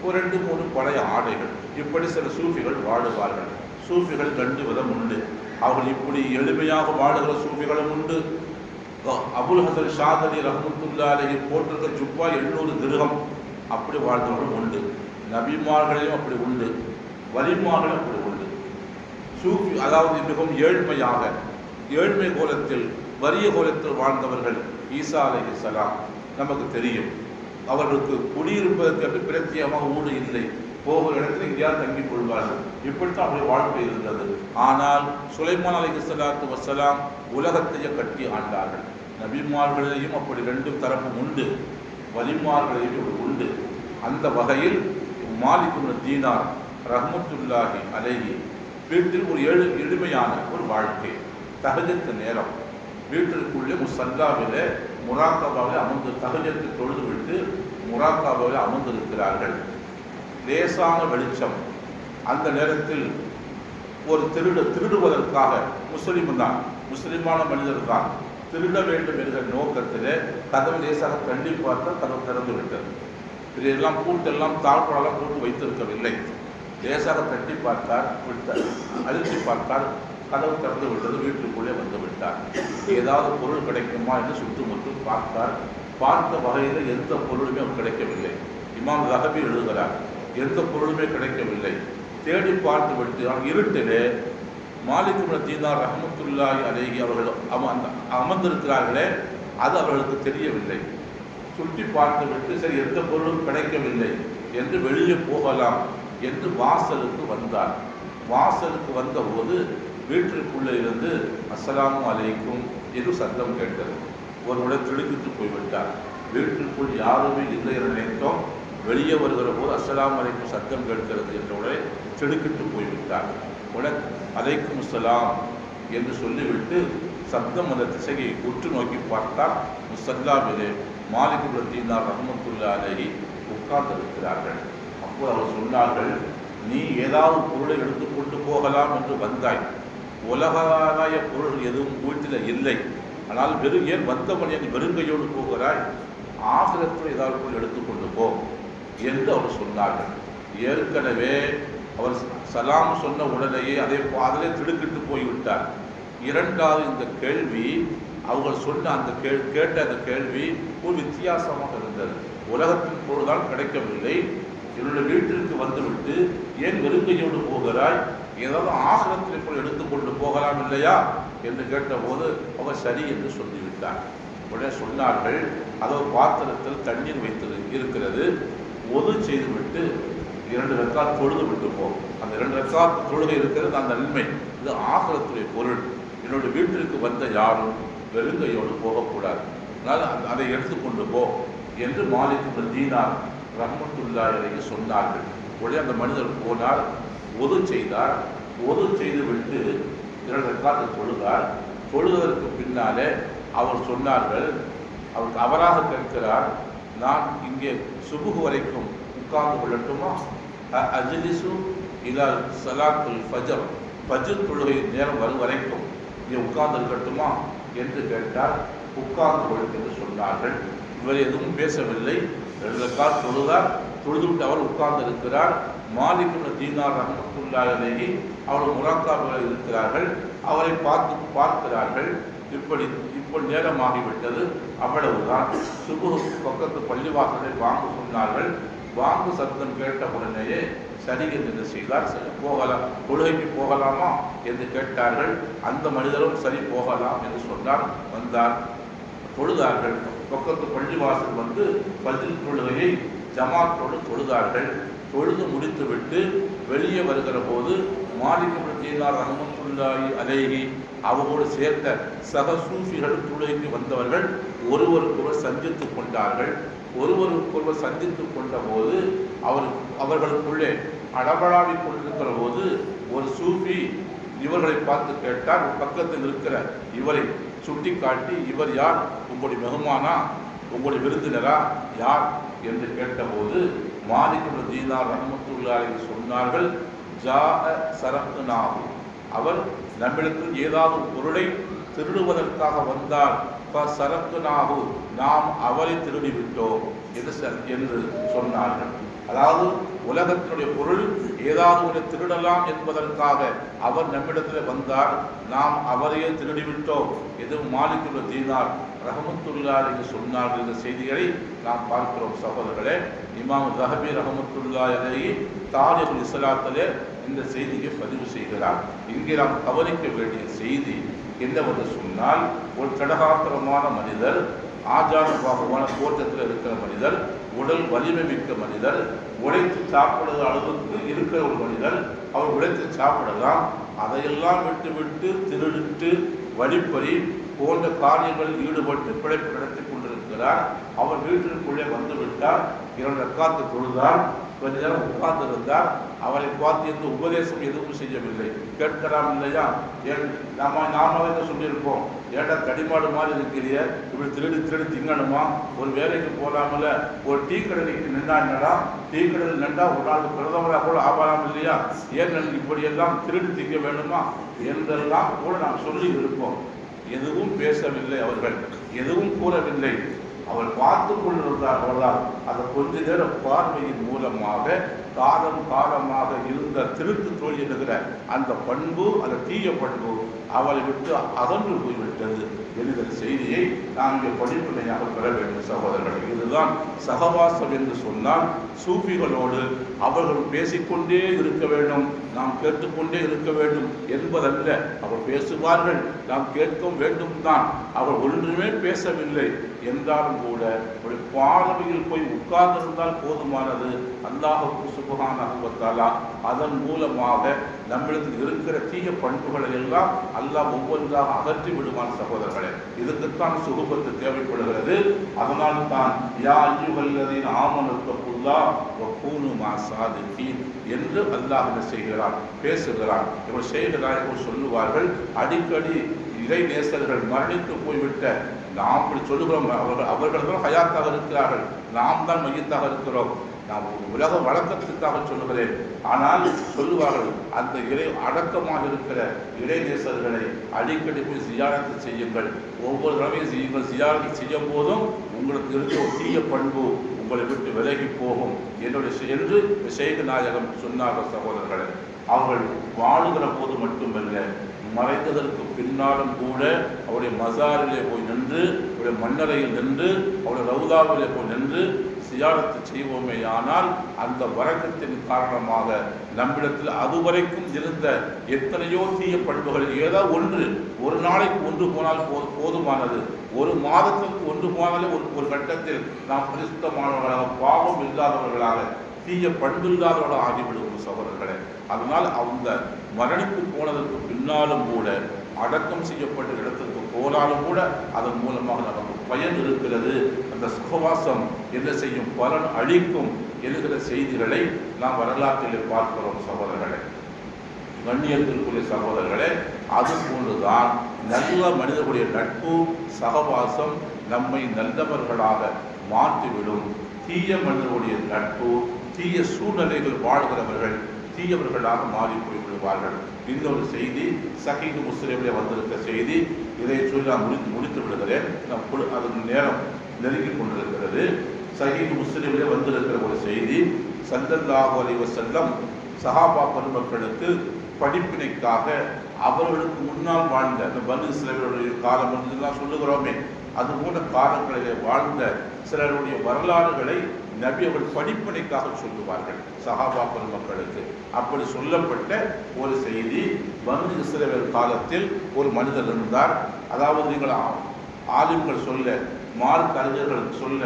ஒரு 2-3 பழைய ஆடைகள், இப்படி சில சூஃபிகள் வாழுவார்கள். சூஃபிகள் 2 விதம் உண்டு. அவர்கள் இப்படி எளிமையாக வாழுகிற சூஃபிகளும் உண்டு. அபுல் ஹசன் ஷாதலி ரஹ்மத்துல்லாஹி அலைஹி போட்டிருக்க ஜுப்பா 800 திர்ஹம் அப்படி வாழ்ந்தவர்களும் உண்டு. நபிமார்களையும் அப்படி உண்டு, வலிமார்களும் அப்படி உண்டு. சூஃபி அதாவது மிகவும் ஏழ்மை கோலத்தில் வறிய கோலத்தில் வாழ்ந்தவர்கள் ஈசா அலைஹிஸ்ஸலாம் நமக்கு தெரியும். அவர்களுக்கு குடியிருப்பதற்கு பிரத்யேகமாக ஊடு இல்லை, போகிற இடத்துல எங்கேயாவது தங்கிக் கொள்வார்கள். இப்படித்தான் அவருடைய வாழ்க்கை இருந்தது. ஆனால் சுலைமான் அலைஹிஸ்ஸலாத்து வஸ்ஸலாம் உலகத்தையே கட்டி ஆண்டார்கள். நபிமார்களிலேயும் அப்படி 2 தரப்பும் உண்டு, வலிமார்களிலேயும் உண்டு. அந்த வகையில் மாலிக் இப்னு தீனார் ரஹ்மத்துல்லாஹி அலைஹி வீட்டில் ஒரு எளிமையான ஒரு வாழ்க்கை, தஹஜ்ஜுத் நேரம் வீட்டிற்குள்ளே முசல்லாவிலே முராக்காபாவில் அமர்ந்து தஹஜ்ஜுத்தை தொழுது விட்டு முராக்காபாவில் அமர்ந்திருக்கிறார்கள். லேசான வெளிச்சம். அந்த நேரத்தில் ஒரு திருடுவதற்காக முஸ்லிமான மனிதர் தான் திருட வேண்டும் என்கிற நோக்கத்திலே கதவு லேசாக தள்ளி பார்த்தால் கதவு திறந்து விட்டது. இதெல்லாம் பூட்டெல்லாம் தாழ்பாடெல்லாம் போட்டு வைத்திருக்கவில்லை. லேசாக தட்டி பார்த்தார், விட்டார். அழுத்தி பார்த்தார், கதவு திறந்து விட்டது. வீட்டுக்குள்ளே வந்து விட்டார். ஏதாவது பொருள் கிடைக்குமா என்று சுற்றுமுற்றும் பார்த்தார். பார்த்த வகையில் எந்த பொருளுமே அவர் கிடைக்கவில்லை. இமாம் ரஹபி எழுதுகிறார், எந்த பொருளுமே கிடைக்கவில்லை. தேடி பார்த்து விட்டு இருட்டிலே மாலிக் இப்னு தீனார் ரஹ்மத்துல்லாஹி அலைஹி அவர்கள் அமர்ந்திருக்கிறார்களே, அது அவர்களுக்கு தெரியவில்லை. சுற்றி பார்த்து விட்டு சரி எந்த பொருளும் கிடைக்கவில்லை என்று வெளியே போகலாம் என்று வாசலுக்கு வந்தார். வாசலுக்கு வந்தபோது வீட்டிற்குள்ளே இருந்து அஸ்ஸலாமு அலைக்கும் என்று சத்தம் கேட்டது. ஒருவருடன் திடுக்கிட்டு போய்விட்டார். வீட்டிற்குள் யாருமே இல்லை என நினைத்தோம். வெளியே வருகிற போது அஸ்ஸலாமு அலைக்கும் சத்தம் கேட்கிறது என்ற உடனே திடுக்கிட்டு போய்விட்டார். உடனே அலைக்கும் அஸ்ஸலாம் என்று சொல்லிவிட்டு சப்தம் அந்த திசையை உற்று நோக்கி பார்த்தால் முசல்லாவிலே மாலிக் இப்னு தீனார் ரஹ்மத்துல்லாஹி அலைஹி உட்கார்ந்திருக்கிறார்கள். அப்போது அவர் சொன்னார்கள், நீ ஏதாவது பொருளை எடுத்துக்கொண்டு போகலாம் என்று வந்தாய். உலகாய பொருள் எதுவும் வீட்டில் இல்லை. ஆனால் ஏன் வந்தவன் என் வெறுங்கையோடு போகிறாய்? ஆசிரத்தில் ஏதாவது பொருள் எடுத்துக்கொண்டு போ என்று அவர் சொன்னார்கள். ஏற்கனவே அவர் சலாம் சொன்ன உடனேயே அதிலே திடுக்கிட்டு போய்விட்டார். இரண்டாவது இந்த கேள்வி, அவர்கள் சொன்ன அந்த கேட்ட அந்த கேள்வி ஒரு வித்தியாசமாக இருந்தது. உலகத்தின் பொருள்தான் கிடைக்கவில்லை, என்னுடைய வீட்டிற்கு வந்துவிட்டு ஏன் வெறுங்கையோடு போகிறாய்? ஏதாவது ஆசிரத்தில் போய் எடுத்துக்கொண்டு போகலாம் இல்லையா என்று கேட்டபோது அவர் சரி என்று சொல்லிவிட்டார். உடனே சொன்னார்கள், அதோ பாத்திரத்தில் தண்ணீர் வைத்து இருக்கிறது, ஒது செய்துவிட்டு 2 ரக்காத் தொழுது விட்டு போ. அந்த 2 ரக்காத் தொழுகை இருக்கிறது அந்த நன்மை. இது ஆகிரத்துடைய பொருள். என்னுடைய வீட்டிற்கு வந்த யாரும் வெறுங்கையோடு போகக்கூடாது, அதனால் அதை எடுத்துக்கொண்டு போ என்று மாலிக் இப்னு தீனார் ரஹ்மத்துல்லாஹி அலைஹி சொன்னார்கள். உடனே அந்த மனிதர் போனார், ஒது செய்தார். ஒது செய்து விட்டு 2 ரக்காத்து தொழுதார். தொழுவதற்கு பின்னாலே அவர் சொன்னார்கள், அவராக கேட்கிறார், நான் இங்கே சுபுகு வரைக்கும் உட்கார்ந்து கொள்ளட்டுமா? அஜ்லிசு இலா ஸலாத்துல் ஃபஜர், ஃபஜ்ர் தொழுகை நேரம் வரும் வரைக்கும் இங்கே உட்கார்ந்து இருக்கட்டுமா என்று கேட்டார். உட்கார்ந்து கொள் என்று சொன்னார்கள். இவர் எதுவும் பேசவில்லை. 2 ரக்காத் தொழுதார். தொழுதுவிட்டு அவர் உட்கார்ந்து இருக்கிறார். மாலிக் இப்னு தீனார் ரஹ்மத்துல்லாஹி அலைஹி அவர் முராக்காபில் இருக்கிறார்கள். அவரை பார்க்கிறார்கள். இப்போ நேரமாகிவிட்டது, அவ்வளவுதான். சுபுஹ் பக்கத்து பள்ளிவாசலை வாங்க சொன்னார்கள். வாங்கு சத்தம் கேட்ட உடனேயே சரி என்று செய்தார். போகலாம், தொழுகைக்கு போகலாமா என்று கேட்டார்கள். அந்த மனிதரும் சரி போகலாம் என்று சொன்னார். வந்தார், தொழுதார்கள். பக்கத்து பள்ளிவாசல் வந்து ஃபஜ்ர் தொழுகையை ஜமாத்தோடு தொழுதார்கள். தொழுது முடித்துவிட்டு வெளியே வருகிற போது மாலிக் இப்னு தீனார் ரஹ்மத்துல்லாஹி அலைஹி அவரோடு சேர்ந்த சக சூஃபிகள் தொழுகைக்கு வந்தவர்கள் ஒருவருக்கொருவர் சந்தித்துக் கொண்டார்கள். ஒருவருக்கொருவர் சந்தித்துக் கொண்ட போது அவர்களுக்குள்ளே அடபடாவிக் கொண்டிருக்கிற போது ஒரு சூஃபி இவர்களை பார்த்து கேட்டார். பக்கத்தில் இருக்கிற இவரை சுட்டி காட்டி, இவர் யார்? உங்களுடைய மெஹமானா, உங்களுடைய விருந்தினரா, யார் என்று கேட்டபோது மாலிக் இப்னு தீனார் ரஹ்மத்துல்லாஹி அலைஹி சொன்னார்கள், ஜாஅ சரக்னாஹு, அவர் நம்மிடத்தில் ஏதாவது பொருளை திருடுவதற்காக வந்தால் சரக்னாஹு, நாம் அவரை திருடிவிட்டோம் என்று சொன்னார்கள். அதாவது உலகத்தினுடைய பொருள் ஏதாவது ஒன்று திருடலாம் என்பதற்காக அவர் நம்மிடத்தில் வந்தார், நாம் அவரையே திருடிவிட்டோம் என்று மாலிக் இப்னு தீனார் ரஹ்மத்துல்லாஹி அலைஹி சொன்னார்கள் என்ற செய்திகளை நாம் பார்க்கிறோம். சகோதரர்களே, இமாம் ஸஹபி ரஹ்மத்துல்லாஹி அலைஹி தாரிகுல் இஸ்லாத்திலே இந்த செய்தியை பதிவு செய்கிறார். இங்கே நாம் கவனிக்க வேண்டிய செய்தி என்னவென்று சொன்னால், ஒரு கடகாத்திரமான மனிதர், ஆஜானுபாகமான தோற்றத்தில் இருக்கிற மனிதர், உடல் வலிமை மிக்க மனிதர், உழைத்து சாப்பிடுற அளவுக்கு இருக்கிற ஒரு மனிதர், அவர் உழைத்து சாப்பிடலாம். அதையெல்லாம் விட்டு திருடிட்டு வழிப்பறி போன்ற காரியங்களில் ஈடுபட்டு பிழைப்பு நடத்தி கொண்டிருக்கிறார். அவர் வீட்டிற்குள்ளே வந்துவிட்டார். 2 ரக்காத்து தொழுதார். கொஞ்ச நேரம் உட்கார்ந்திருந்தார். அவரை பார்த்து எந்த உபதேசம் எதுவும் செய்யவில்லை. கேட்கலாம் இல்லையா? நாம சொல்லியிருப்போம், ஏடா தடிமாடு மாதிரி இருக்கிறிய, இப்படி திருடி திங்கணுமா? ஒரு வேலைக்கு போகாமல ஒரு டீ கடைக்கு நின்றாடா, டீ கடையில் நின்றா ஒரு நாள் பிரதமராக கூட ஆகலாம் இல்லையா? ஏன் இப்படியெல்லாம் திருடி திங்க வேணுமா என்றெல்லாம் கூட நாம் சொல்லி இருப்போம். எதுவும் பேசவில்லை, அவர்கள் எதுவும் கூறவில்லை. அவர் பார்த்து கொண்டிருந்தார். அவர்களால் அந்த கொஞ்ச நேர பார்வையின் மூலமாக காலமாக இருந்த திருட்டு தோல்வி என்கிற அந்த பண்பு, அந்த தீய பண்பு அவரை விட்டு அகன்று போய்விட்டது என்கிற செய்தியை நாம் இங்கே படிப்பினையாக பெற வேண்டும். சகோதரர்கள், இதுதான் சகவாசம் என்று சொன்னால் சூஃபிகளோடு அவர்கள் பேசிக்கொண்டே இருக்க வேண்டும், நாம் கேட்டுக்கொண்டே இருக்க வேண்டும் என்பதல்ல. அவர் பேசுவார்கள், நாம் கேட்க வேண்டும் தான். அவர் ஒன்றுமே பேசவில்லை என்றாலும் கூட ஒரு பார்வையில் போய் உட்கார்ந்திருந்தால் போதுமானது. அல்லாஹ்வுக்கு சுப்ஹானஹு வ தஆலா அதன் மூலமாக நம்மிடத்தில் இருக்கிற தீய பண்புகளை எல்லாம் அல்லாஹ் ஒவ்வொன்றாக அகற்றி விடுவான். சகோதரர்களே, இதுக்குத்தான் சுஹபத்து தேவைப்படுகிறது. அதனால் தான் யா அய்யுஹல்லதீன ஆமனு தக்குல்லாஹ் வ கூனு மஅ ஸாதிகீன் என்று அல்லாஹ் என்ன செய்கிறார், பேசுகிறார். இவர் செய்கிறார்கள் சொல்லுவார்கள். அடிக்கடி இறை நேசர்கள் மரணித்து போய்விட்ட நாம் இப்படி சொல்லுகிறோம், அவர்கள் தான் ஹயாத்தாக இருக்கிறார்கள், நாம் தான் மையத்தாக இருக்கிறோம். நான் உலக வழக்கத்துக்காக சொல்லுகிறேன். ஆனால் சொல்லுவார்கள், அந்த இறை அடக்கமாக இருக்கிற இறை நேசர்களை அடிக்கடி போய் சியாரத்து செய்யுங்கள், ஒவ்வொரு தடவையும் செய்யுங்கள். சியாரத்து செய்யும் போதும் உங்களுக்கு இருக்க ஒரு தீய பண்பு உங்களை விட்டு விலகி போகும் என்று ஷேக் நாயகம் சொன்னார்கள். சகோதரர்களை, அவர்கள் வாழுகிற போது மட்டுமல்ல, மறைந்ததற்கு பின்னாலும் கூட அவருடைய மசாரிலே போய் நின்று, அவருடைய மண்ணறையில் நின்று, அவருடைய ரவுதாவிலே போய் நின்று சியாரத்து செய்வோமே. ஆனால் அந்த வரக்கத்தின் காரணமாக நம்மிடத்தில் அதுவரைக்கும் இருந்த எத்தனையோ தீய பண்புகள் ஏதோ ஒன்று, ஒரு நாளைக்கு ஒன்று போனால் போதுமானது, ஒரு மாதத்திற்கு ஒன்று போனாலே ஒரு கட்டத்தில் நாம் பரிசுத்தமானவர்களாக, பாவம் இல்லாதவர்களாக, தீய பண்பு இல்லாதவர்களாக ஆகிவிடுவோம். சகோதரர்களே, அதனால் அந்த மரணிப்பு போனதற்கு பின்னாலும் கூட அடக்கம் செய்யப்பட்ட இடத்திற்கு போனாலும் கூட அதன் மூலமாக நமக்கு பயன் இருக்கிறது, அந்த சுகவாசம் என்ன செய்யும், பலன் அளிக்கும் என்கிற செய்திகளை நாம் வரலாற்றிலே பார்க்கிறோம். சகோதரர்களே, கண்ணியத்திற்குரிய சகோதரர்களே, அது போன்றுதான் நல்ல மனிதர்களுடைய நட்பு சகவாசம் நம்மை நல்லவர்களாக மாற்றிவிடும். தீய மனிதர்களுடைய நட்பு, தீய சூழ்நிலைகள் வாழ்கிறவர்கள் தீயவர்களாக மாறி போய்விடுவார்கள். இன்னொரு செய்தி சஹீஹ் முஸ்லிமிலே வந்திருக்க செய்தி, இதை சொல்லி நான் முடித்து விடுகிறேன். அதன் நேரம் நெருங்கிக் கொண்டிருக்கிறது. சஹீஹ் முஸ்லிமிலே வந்திருக்கிற ஒரு செய்தி, ஸல்லல்லாஹு அலைஹி வஸல்லம் சஹாபா பெருமக்களுக்கு படிப்பினைக்காக அவர்களுக்கு முன்னால் வாழ்ந்த அந்த பனு இஸ்ரவேலுடைய காலம் என்றெல்லாம் சொல்லுகிறோமே, அது போன்ற காலங்களிலே வாழ்ந்த சிலருடைய வரலாறுகளை நபி அவர்கள் படிப்பினைக்காக சொல்லுவார்கள் சஹாபா பெருமக்களுக்கு. அப்படி சொல்லப்பட்ட ஒரு செய்தி, பனு இஸ்ரவேல் காலத்தில் ஒரு மனிதர் இருந்தார். அதாவது நீங்கள் ஆலிம்கள் சொல்ல, மார்க் அறிஞர்கள் சொல்ல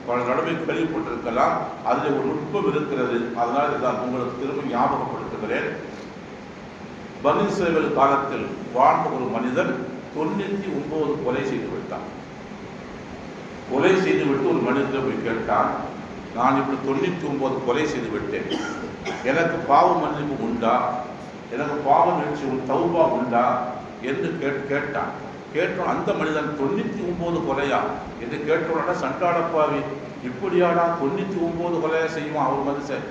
பல தடவை கேள்விப்பட்டிருக்கலாம். அதில் ஒரு நுட்பம் இருக்கிறது. அதனால் இதான் உங்களுக்கு திரும்ப ஞாபகப்படுத்துகிறேன். பனு இஸ்ரவேல் காலத்தில் வாழ்ந்த ஒரு மனிதன் 99 கொலை செய்து விட்டான். கொலை செய்துவிட்டு ஒரு மனிதர் போய் கேட்டான், நான் இப்படி 99 கொலை செய்து விட்டேன், எனக்கு பாவ மன்னிப்பு உண்டா, எனக்கு பாவ நிகழ்ச்சி தௌபா உண்டா என்று கேட்டான். கேட்டோம் அந்த மனிதன் 99 கொலையா என்று கேட்டோன்னா, சண்டாளப்பாவி இப்படியாடா 99 கொலையா செய்வான் அவர் மனுஷன்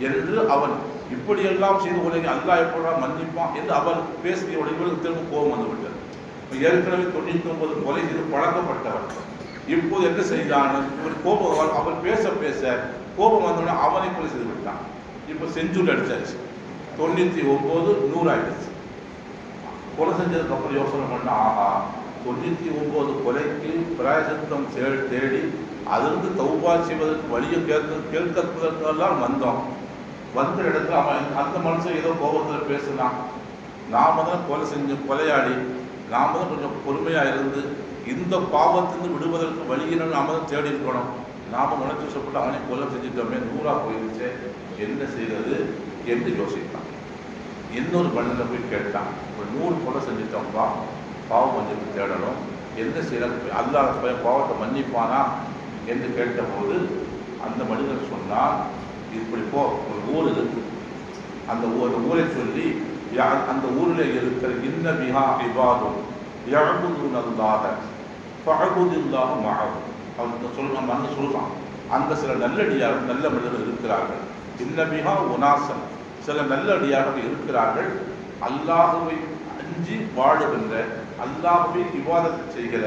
என்று அவன் இப்படியெல்லாம் செய்து கொள்ளைங்க அல்லாஹ் எப்படா மன்னிப்பான் என்று அவன் பேசிய உடனே திரும்ப கோபம் வந்து விட்டது. ஏற்கனவே 99 கொலை செய்து பழக்கப்பட்டவன் இப்போது என்ன செய்தான், கோபம் அவன் பேச பேச கோபம் வந்தோடனே அவனை கொலை செய்து விட்டான். இப்போ செஞ்சுரி அடிச்சாச்சு, 99 100 ஆயிடுச்சு. கொலை செஞ்சதுக்கு அப்புறம் யோசனை பண்ண, ஆஹா 99 கொலைக்கு பிராயசித்தம் தேடி அதிலிருந்து தௌபா செய்வதற்கு வழியை கேட்கறதுக்கெல்லாம் வந்தோம். வந்த இடத்துல அவன் அந்த மனுஷன் ஏதோ கோபத்தில் பேசினான். நாம தான் கொலை செஞ்ச கொலையாளி, நாம தான் கொஞ்சம் பொறுமையாக இருந்து இந்த பாவத்திலிருந்து விடுவதற்கு வழியினு நாம தான் தேடி இருக்கணும். நாம உணர்ச்சி சொல்லப்பட்டு அவனை கொலை செஞ்சுட்டோமே, 100 போயிருச்சு, என்ன செய்யறது என்று யோசித்தான். இன்னொரு மனிதனை போய் கேட்டான், ஒரு 100 கொலை செஞ்சுட்டோம்ப்பா, பாவம் மன்னிப்பு தேடணும், என்ன செய்யறது, அல்லாஹ் பாவத்தை மன்னிப்பானா என்று கேட்டபோது அந்த மனிதன் சொன்னான், இப்படி போ, ஒரு ஊர் இருக்கு, அந்த ஊரை சொல்லி அந்த ஊரில் இருக்கிற இன்ன பிஹா இபாதும் யஅபுதுனல்லாஹ ஃபஅபுதில்லாஹ மஅஹு. அவன் சொல்றான், அந்த சில நல்லடியார்கள் நல்ல மனிதர்கள் இருக்கிறார்கள். இன்ன பிஹா உனாசன், சில நல்லடியார்கள் இருக்கிறார்கள், அல்லாஹுவை அஞ்சி வாழுகின்ற, அல்லாஹுவை இபாதத் செய்கிற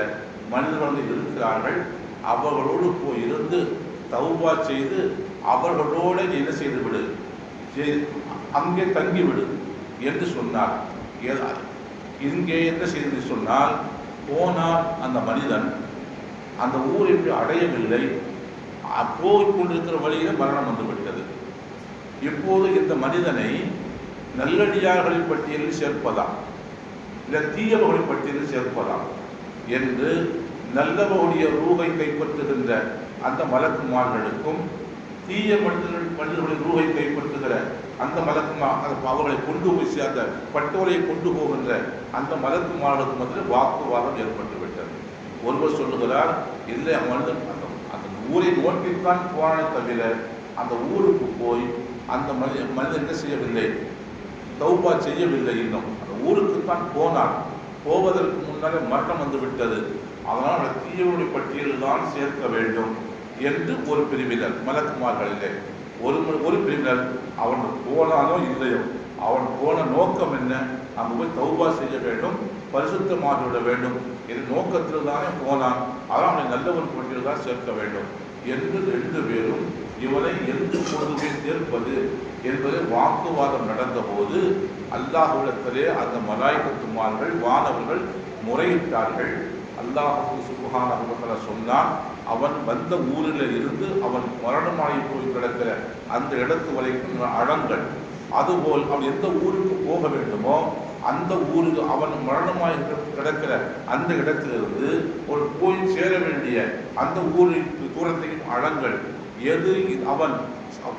மனிதர்கள் இருக்கிறார்கள். அவர்களோடு போய் இருந்து தௌபா செய்து அவர்களோடு என்ன செய்து விடு, அங்கே தங்கிவிடு என்று சொன்னார். இங்கே என்ன செய்து சொன்னால், போனால் அந்த மனிதன் அந்த ஊரை அடையவில்லை, போய் கொண்டிருக்கிற வழியில் மரணம் வந்துவிட்டது. இப்போது இந்த மனிதனை நல்லடியார்களின் பட்டியலில் சேர்ப்பதா இல்லை தீயவர்களின் பட்டியலில் சேர்ப்பதா என்று நல்லவருடைய ரூகை கைப்பற்றுகின்ற அந்த மலக்குமார்களுக்கும் தீய மனிதர்களின் ரூகை கைப்பற்றுகிற அந்த அவர்களை கொண்டு போய் சேர்ந்த பட்டோலையை கொண்டு போகின்ற அந்த மலக்குமார்களுக்கு மத்தியில் வாக்குவாதம் ஏற்பட்டுவிட்டது. ஒருவர் சொல்லுகிறார், இல்லை மனிதன் அந்த ஊரை நோக்கித்தான் போனே தவிர அந்த ஊருக்கு போய் அந்த மனிதன் என்ன செய்யவில்லை, தௌபா செய்யவில்லை, இன்னும் அந்த ஊருக்குத்தான் போனார், போவதற்கு முன்னாலே மரணம் வந்து விட்டது, அதனால் தீயவருடைய பட்டியலில் தான் சேர்க்க வேண்டும் என்று ஒரு பிரிவினர் மலக்குமார்களிலே ஒரு பிரிவினர், அவன் போனானோ இல்லையோ, அவன் போன நோக்கம் என்ன, அங்கு போய் தௌபா செய்ய வேண்டும், பரிசுத்தமாக விட வேண்டும், இது நோக்கத்தில் தானே போனான், அதான் அவனை நல்லவன் பட்டியலில் தான் சேர்க்க வேண்டும் என்று 2 பேரும் இவனை எந்த பொழுதுமே சேர்ப்பது என்பதை வாக்குவாதம் நடந்த போது அல்லாஹ்விடத்திலே அந்த மலாயிகத்துமார்கள் வானவர்கள் முறையிட்டார்கள். அல்லாஹ் சுப்ஹானஹு வ தஆலா சொன்னான், அவன் வந்த ஊரில் இருந்து அவன் மரணமாகி போய் கிடக்கிற அந்த இடத்து வரைக்கும் அழங்கள், அதுபோல் அவன் எந்த ஊருக்கு போக வேண்டுமோ அந்த ஊருக்கு அவன் மரணமாகி கிடக்கிற அந்த இடத்திலிருந்து ஒரு போய் சேர வேண்டிய அந்த ஊரின் தூரத்தையும் அழங்கள், எது அவன்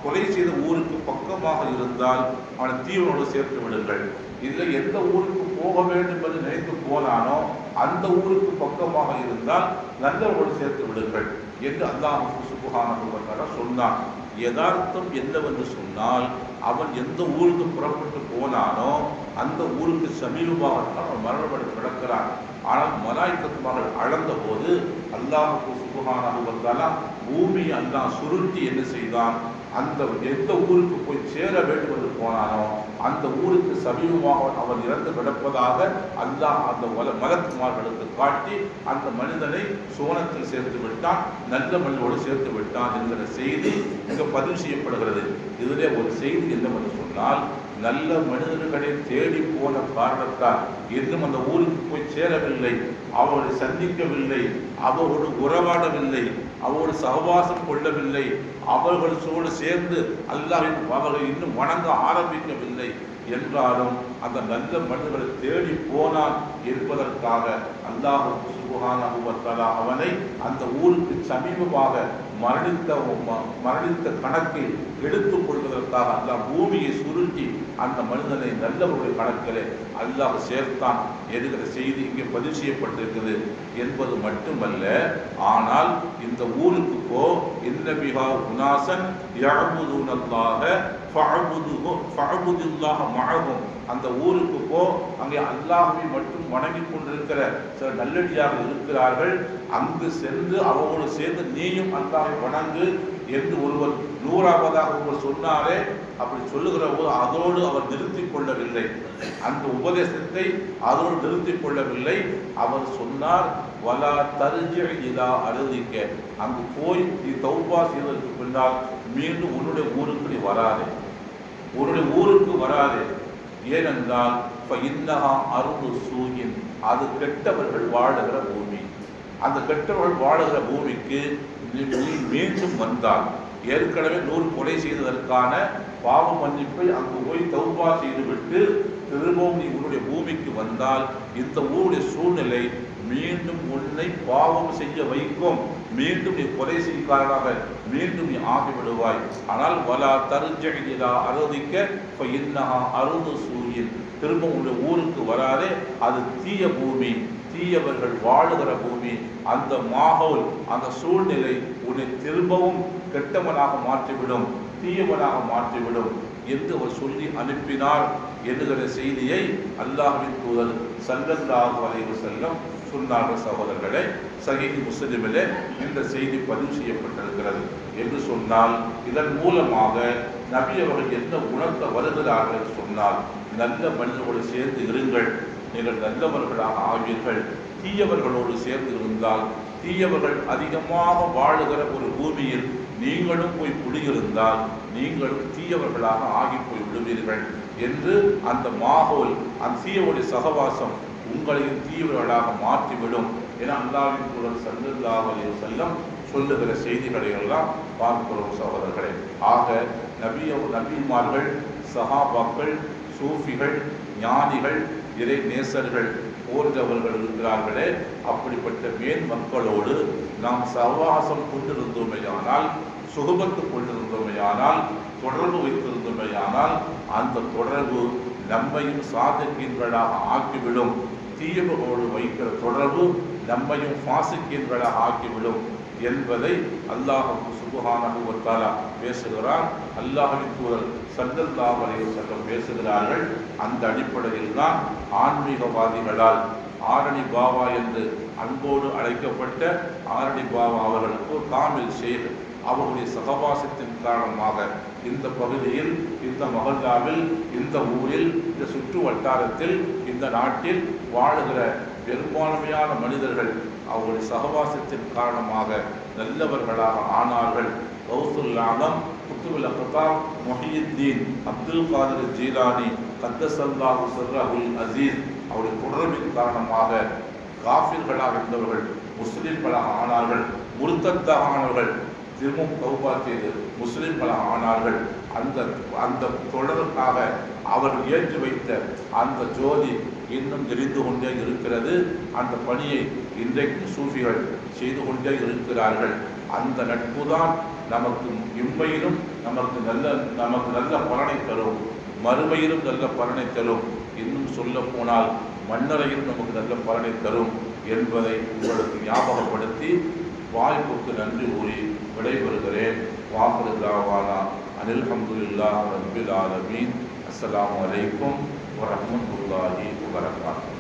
கொலை செய்த ஊருக்கு பக்கமாக இருந்தால் அவனை தீவனோடு சேர்த்து விடுங்கள். இல்லை எந்த ஊருக்கு போக வேண்டும் என்று நினைத்து போனானோ அந்த ஊருக்கு பக்கமாக இருந்தால் நல்லவரோடு சேர்த்து விடுங்கள் என்று அல்லாஹ் சுப்ஹானஹு வ தஆலா சொன்னான். யதார்த்தம் என்னவென்று சொன்னால், அவன் எந்த ஊருக்கு புறப்பட்டு போனானோ அந்த ஊருக்கு சமீபமாக அவன் மரணப்பட்டு கிடக்கிறான். ஆனால் மலாய்க்கத் மகள் அளந்த போது அல்லாஹ் சுப்ஹானஹு வ தஆலா பூமியை அல்லாஹ் சுருட்டி என்ன செய்தான், அந்த எந்த ஊருக்கு போய் சேர வேண்டும் என்று போனானோ அந்த ஊருக்கு சமீபமாக அவன் இறந்து கிடப்பதாக அல்லாஹ் அந்த மலக்குமார்களுக்கு காட்டி அந்த மனிதனை சோனத்தில் சேர்த்து விட்டான், நல்ல மனிதோடு சேர்த்து விட்டான் என்கிற செய்தி இங்கு பதிவு செய்யப்படுகிறது. இதிலே ஒரு செய்தி என்னவென்று சொன்னால், நல்ல மனிதர்களை தேடி போன காரணத்தால் இன்னும் அந்த ஊருக்கு போய் சேரவில்லை, அவர்களை சந்திக்கவில்லை, அவரோடு உறவாடவில்லை, அவரோடு சகவாசம் கொள்ளவில்லை, அவர்களோடு சேர்ந்து அல்லாஹ்வின் அவர்களை இன்னும் வணங்க ஆரம்பிக்கவில்லை என்றாலும் அந்த நல்ல மனிதர்களை தேடி போனான் என்பதற்காக அல்லாஹ் சுப்ஹானஹு வ தஆலா அவனை அந்த ஊருக்கு சமீபமாக மரணித்த கணக்கில் எடுத்துக் கொள்வதற்காக அல்லாஹ் பூமியை சுருட்டி அந்த மனிதனை நல்லவருடைய கணக்கிலே அல்லாஹ் சேர்த்தான் என்கிற செய்தி இங்கே பதிவு செய்யப்பட்டிருக்கிறது என்பது மட்டுமல்ல, ஆனால் இந்த ஊருக்கு போ, இன்ன பிஹா உனாசன் யஅபுதுனல்லாஹ ஃபஅபுதுல்லாஹ மஅஹும், அந்த ஊருக்கு போ, அங்கே அல்லாஹ்வை மட்டும் வணங்கிக் கொண்டிருக்கிற சில நல்லடியார்கள் இருக்கிறார்கள், அங்கு சென்று அவரோடு சேர்ந்து நீயும் அல்லாஹ்வை வணங்கு என்று ஒருவர் 100ஆவதாக ஒருவர் சொன்னாரே. அப்படி சொல்லுகிற போது அதோடு அவர் நிறுத்திக் கொள்ளவில்லை, அந்த உபதேசத்தை அதோடு நிறுத்திக் கொள்ளவில்லை. அவர் சொன்னார், வலா தர்ஜி இலா அர்திக, அங்கு போய் நீ தௌபா செய்வதற்கு பின்னால் மீண்டும் உன்னுடைய ஊருக்கு நீ வராதே, உன்னுடைய ஊருக்கு வராதே. ஏனென்றால் இன்னஹா அர்து சூயின், அது கெட்டவர்கள் வாழுகிற பூமி. அந்த கெட்டவர்கள் வாழுகிற பூமிக்கு நீ மீண்டும் வந்தால், ஏற்கனவே 100 கொலை செய்ததற்கான பாவ மன்னிப்பை அங்கு போய் தௌபா செய்துவிட்டு திரும்பவும் நீ உன்னுடைய பூமிக்கு வந்தால் இந்த ஊருடைய சூழ்நிலை மீண்டும் உன்னை பாவம் செய்ய வைக்கும், மீண்டும் நீ கொலை செய்யக்காரனாக மீண்டும் நீ ஆகிவிடுவாய். ஆனால் வலா தர்ஜி இலா அர்திக ஃபஇன்னஹா அர்து சூயின், திரும்ப உன்னுடைய ஊருக்கு வராதே, அது தீய பூமி, தீயவர்கள் வாழுகிற பூமி. அந்த மாஹோல், அந்த சூழ்நிலை உன்னை திரும்பவும் கெட்டவனாக மாற்றிவிடும், தீயவனாக மாற்றிவிடும் என்று அவர் சொல்லி அனுப்பினார் என்கிற செய்தியை அல்லாஹ்வின் தூதர் ஸல்லல்லாஹு அலைஹி வஸல்லம் சொன்னார்கள். சகோதரர்களே, சஹீஹ் முஸ்லிமிலே இந்த செய்தி பதிவு செய்யப்பட்டிருக்கிறது. என்று சொன்னால் இதன் மூலமாக நபி அவர்கள் என்ன உணர்த்த வருகிறார்கள் என்று சொன்னால், நல்ல மனிதர்களோடு சேர்ந்து இருங்கள், நீங்கள் நல்லவர்களாக ஆவீர்கள். தீயவர்களோடு சேர்ந்து இருந்தால், தீயவர்கள் அதிகமாக வாழுகிற ஒரு பூமியில் நீங்களும் போய் குடியிருந்தால் நீங்களும் தீயவர்களாக ஆகி போய் விடுவீர்கள் என்று அந்த மாஹோல், அந்த தீயவுடைய சகவாசம் உங்களையும் தீயவர்களாக மாற்றிவிடும் என அல்லாஹ்வின் தூதர் ஸல்லல்லாஹு அலைஹி வஸல்லம் சொல்லுகிற செய்திகளை எல்லாம் பார்க்கிறோம் சகோதரர்களே. ஆக நபிமார்கள், சஹாபாக்கள், சூஃபிகள், ஞானிகள், இறை நேசர்கள் போன்றவர்கள் இருக்கிறார்களே, அப்படிப்பட்ட மேன் மக்களோடு நாம் சகவாசம் கொண்டிருந்தோமேயானால், சுகபத்து கொண்டிருந்தோமேயானால், தொடர்பு வைத்திருந்தோமேயானால் அந்த தொடர்பு நம்மையும் சாதிக்கின்றதாக ஆக்கிவிடும். தீயவர்களோடு வைக்கிற தொடர்பு நம்மையும் பாசிக்கின்றதாக ஆக்கிவிடும் என்பதை அல்லாஹ் சுப்ஹானஹு வ தஆலா பேசுகிறார். அல்லாஹ்வின் தூதர் ஸல்லல்லாஹு அலைஹி வஸல்லம் பேசுகிறார்கள். அந்த அடிப்படையில் தான் ஆன்மீகவாதிகளால் ஆரணி பாபா என்று அன்போடு அழைக்கப்பட்ட ஆரணி பாபா அவர்களுக்கு காமில் ஷேக் அவருடைய சகவாசத்தின் காரணமாக இந்த பகுதியில், இந்த மஹல்லாவில், இந்த ஊரில், இந்த சுற்று வட்டாரத்தில், இந்த நாட்டில் வாழுகிற பெரும்பான்மையான மனிதர்கள் அவருடைய சகவாசத்தின் காரணமாக நல்லவர்களாக ஆனார்கள். கௌசுல் ஆலம், குத்துபுல் அக்தாப், முஹியுத்தீன் அப்துல் காதிர் ஜீலானி கத்தஸல்லாஹு சிர்ரஹுல் அஸீஸ் அவருடைய தொடர்பின் காரணமாக காஃபிர்களாக இருந்தவர்கள் முஸ்லிம்களாக ஆனார்கள். முர்த்தத்தாக ஆனவர்கள் திரும்பவும் தௌபா செய்து முஸ்லிம்களாக ஆனார்கள். அந்த தொடருக்காக அவர்கள் ஏற்றி வைத்த அந்த ஜோதி இன்னும் எரிந்து கொண்டே இருக்கிறது. அந்த பணியை இன்றைக்கு சூஃபிகள் செய்து கொண்டே இருக்கிறார்கள். அந்த நட்பு தான் நமக்கு இம்மையிலும் நமக்கு நல்ல பலனை தரும், மறுமையிலும் நல்ல பலனை தரும், இன்னும் சொல்ல போனால் மன்னரையும் நமக்கு நல்ல பலனை தரும் என்பதை உங்களுக்கு ஞாபகப்படுத்தி வாய்ப்புக்கு நன்றி கூறி விடைபெறுகிறேன். வாஹிரு தாவானா அனில் ஹம்துலில்லாஹி ரப்பில் ஆலமீன். அஸ்ஸலாமு அலைக்கும் வரஹ்மத்துல்லாஹி வபரகாத்துஹு.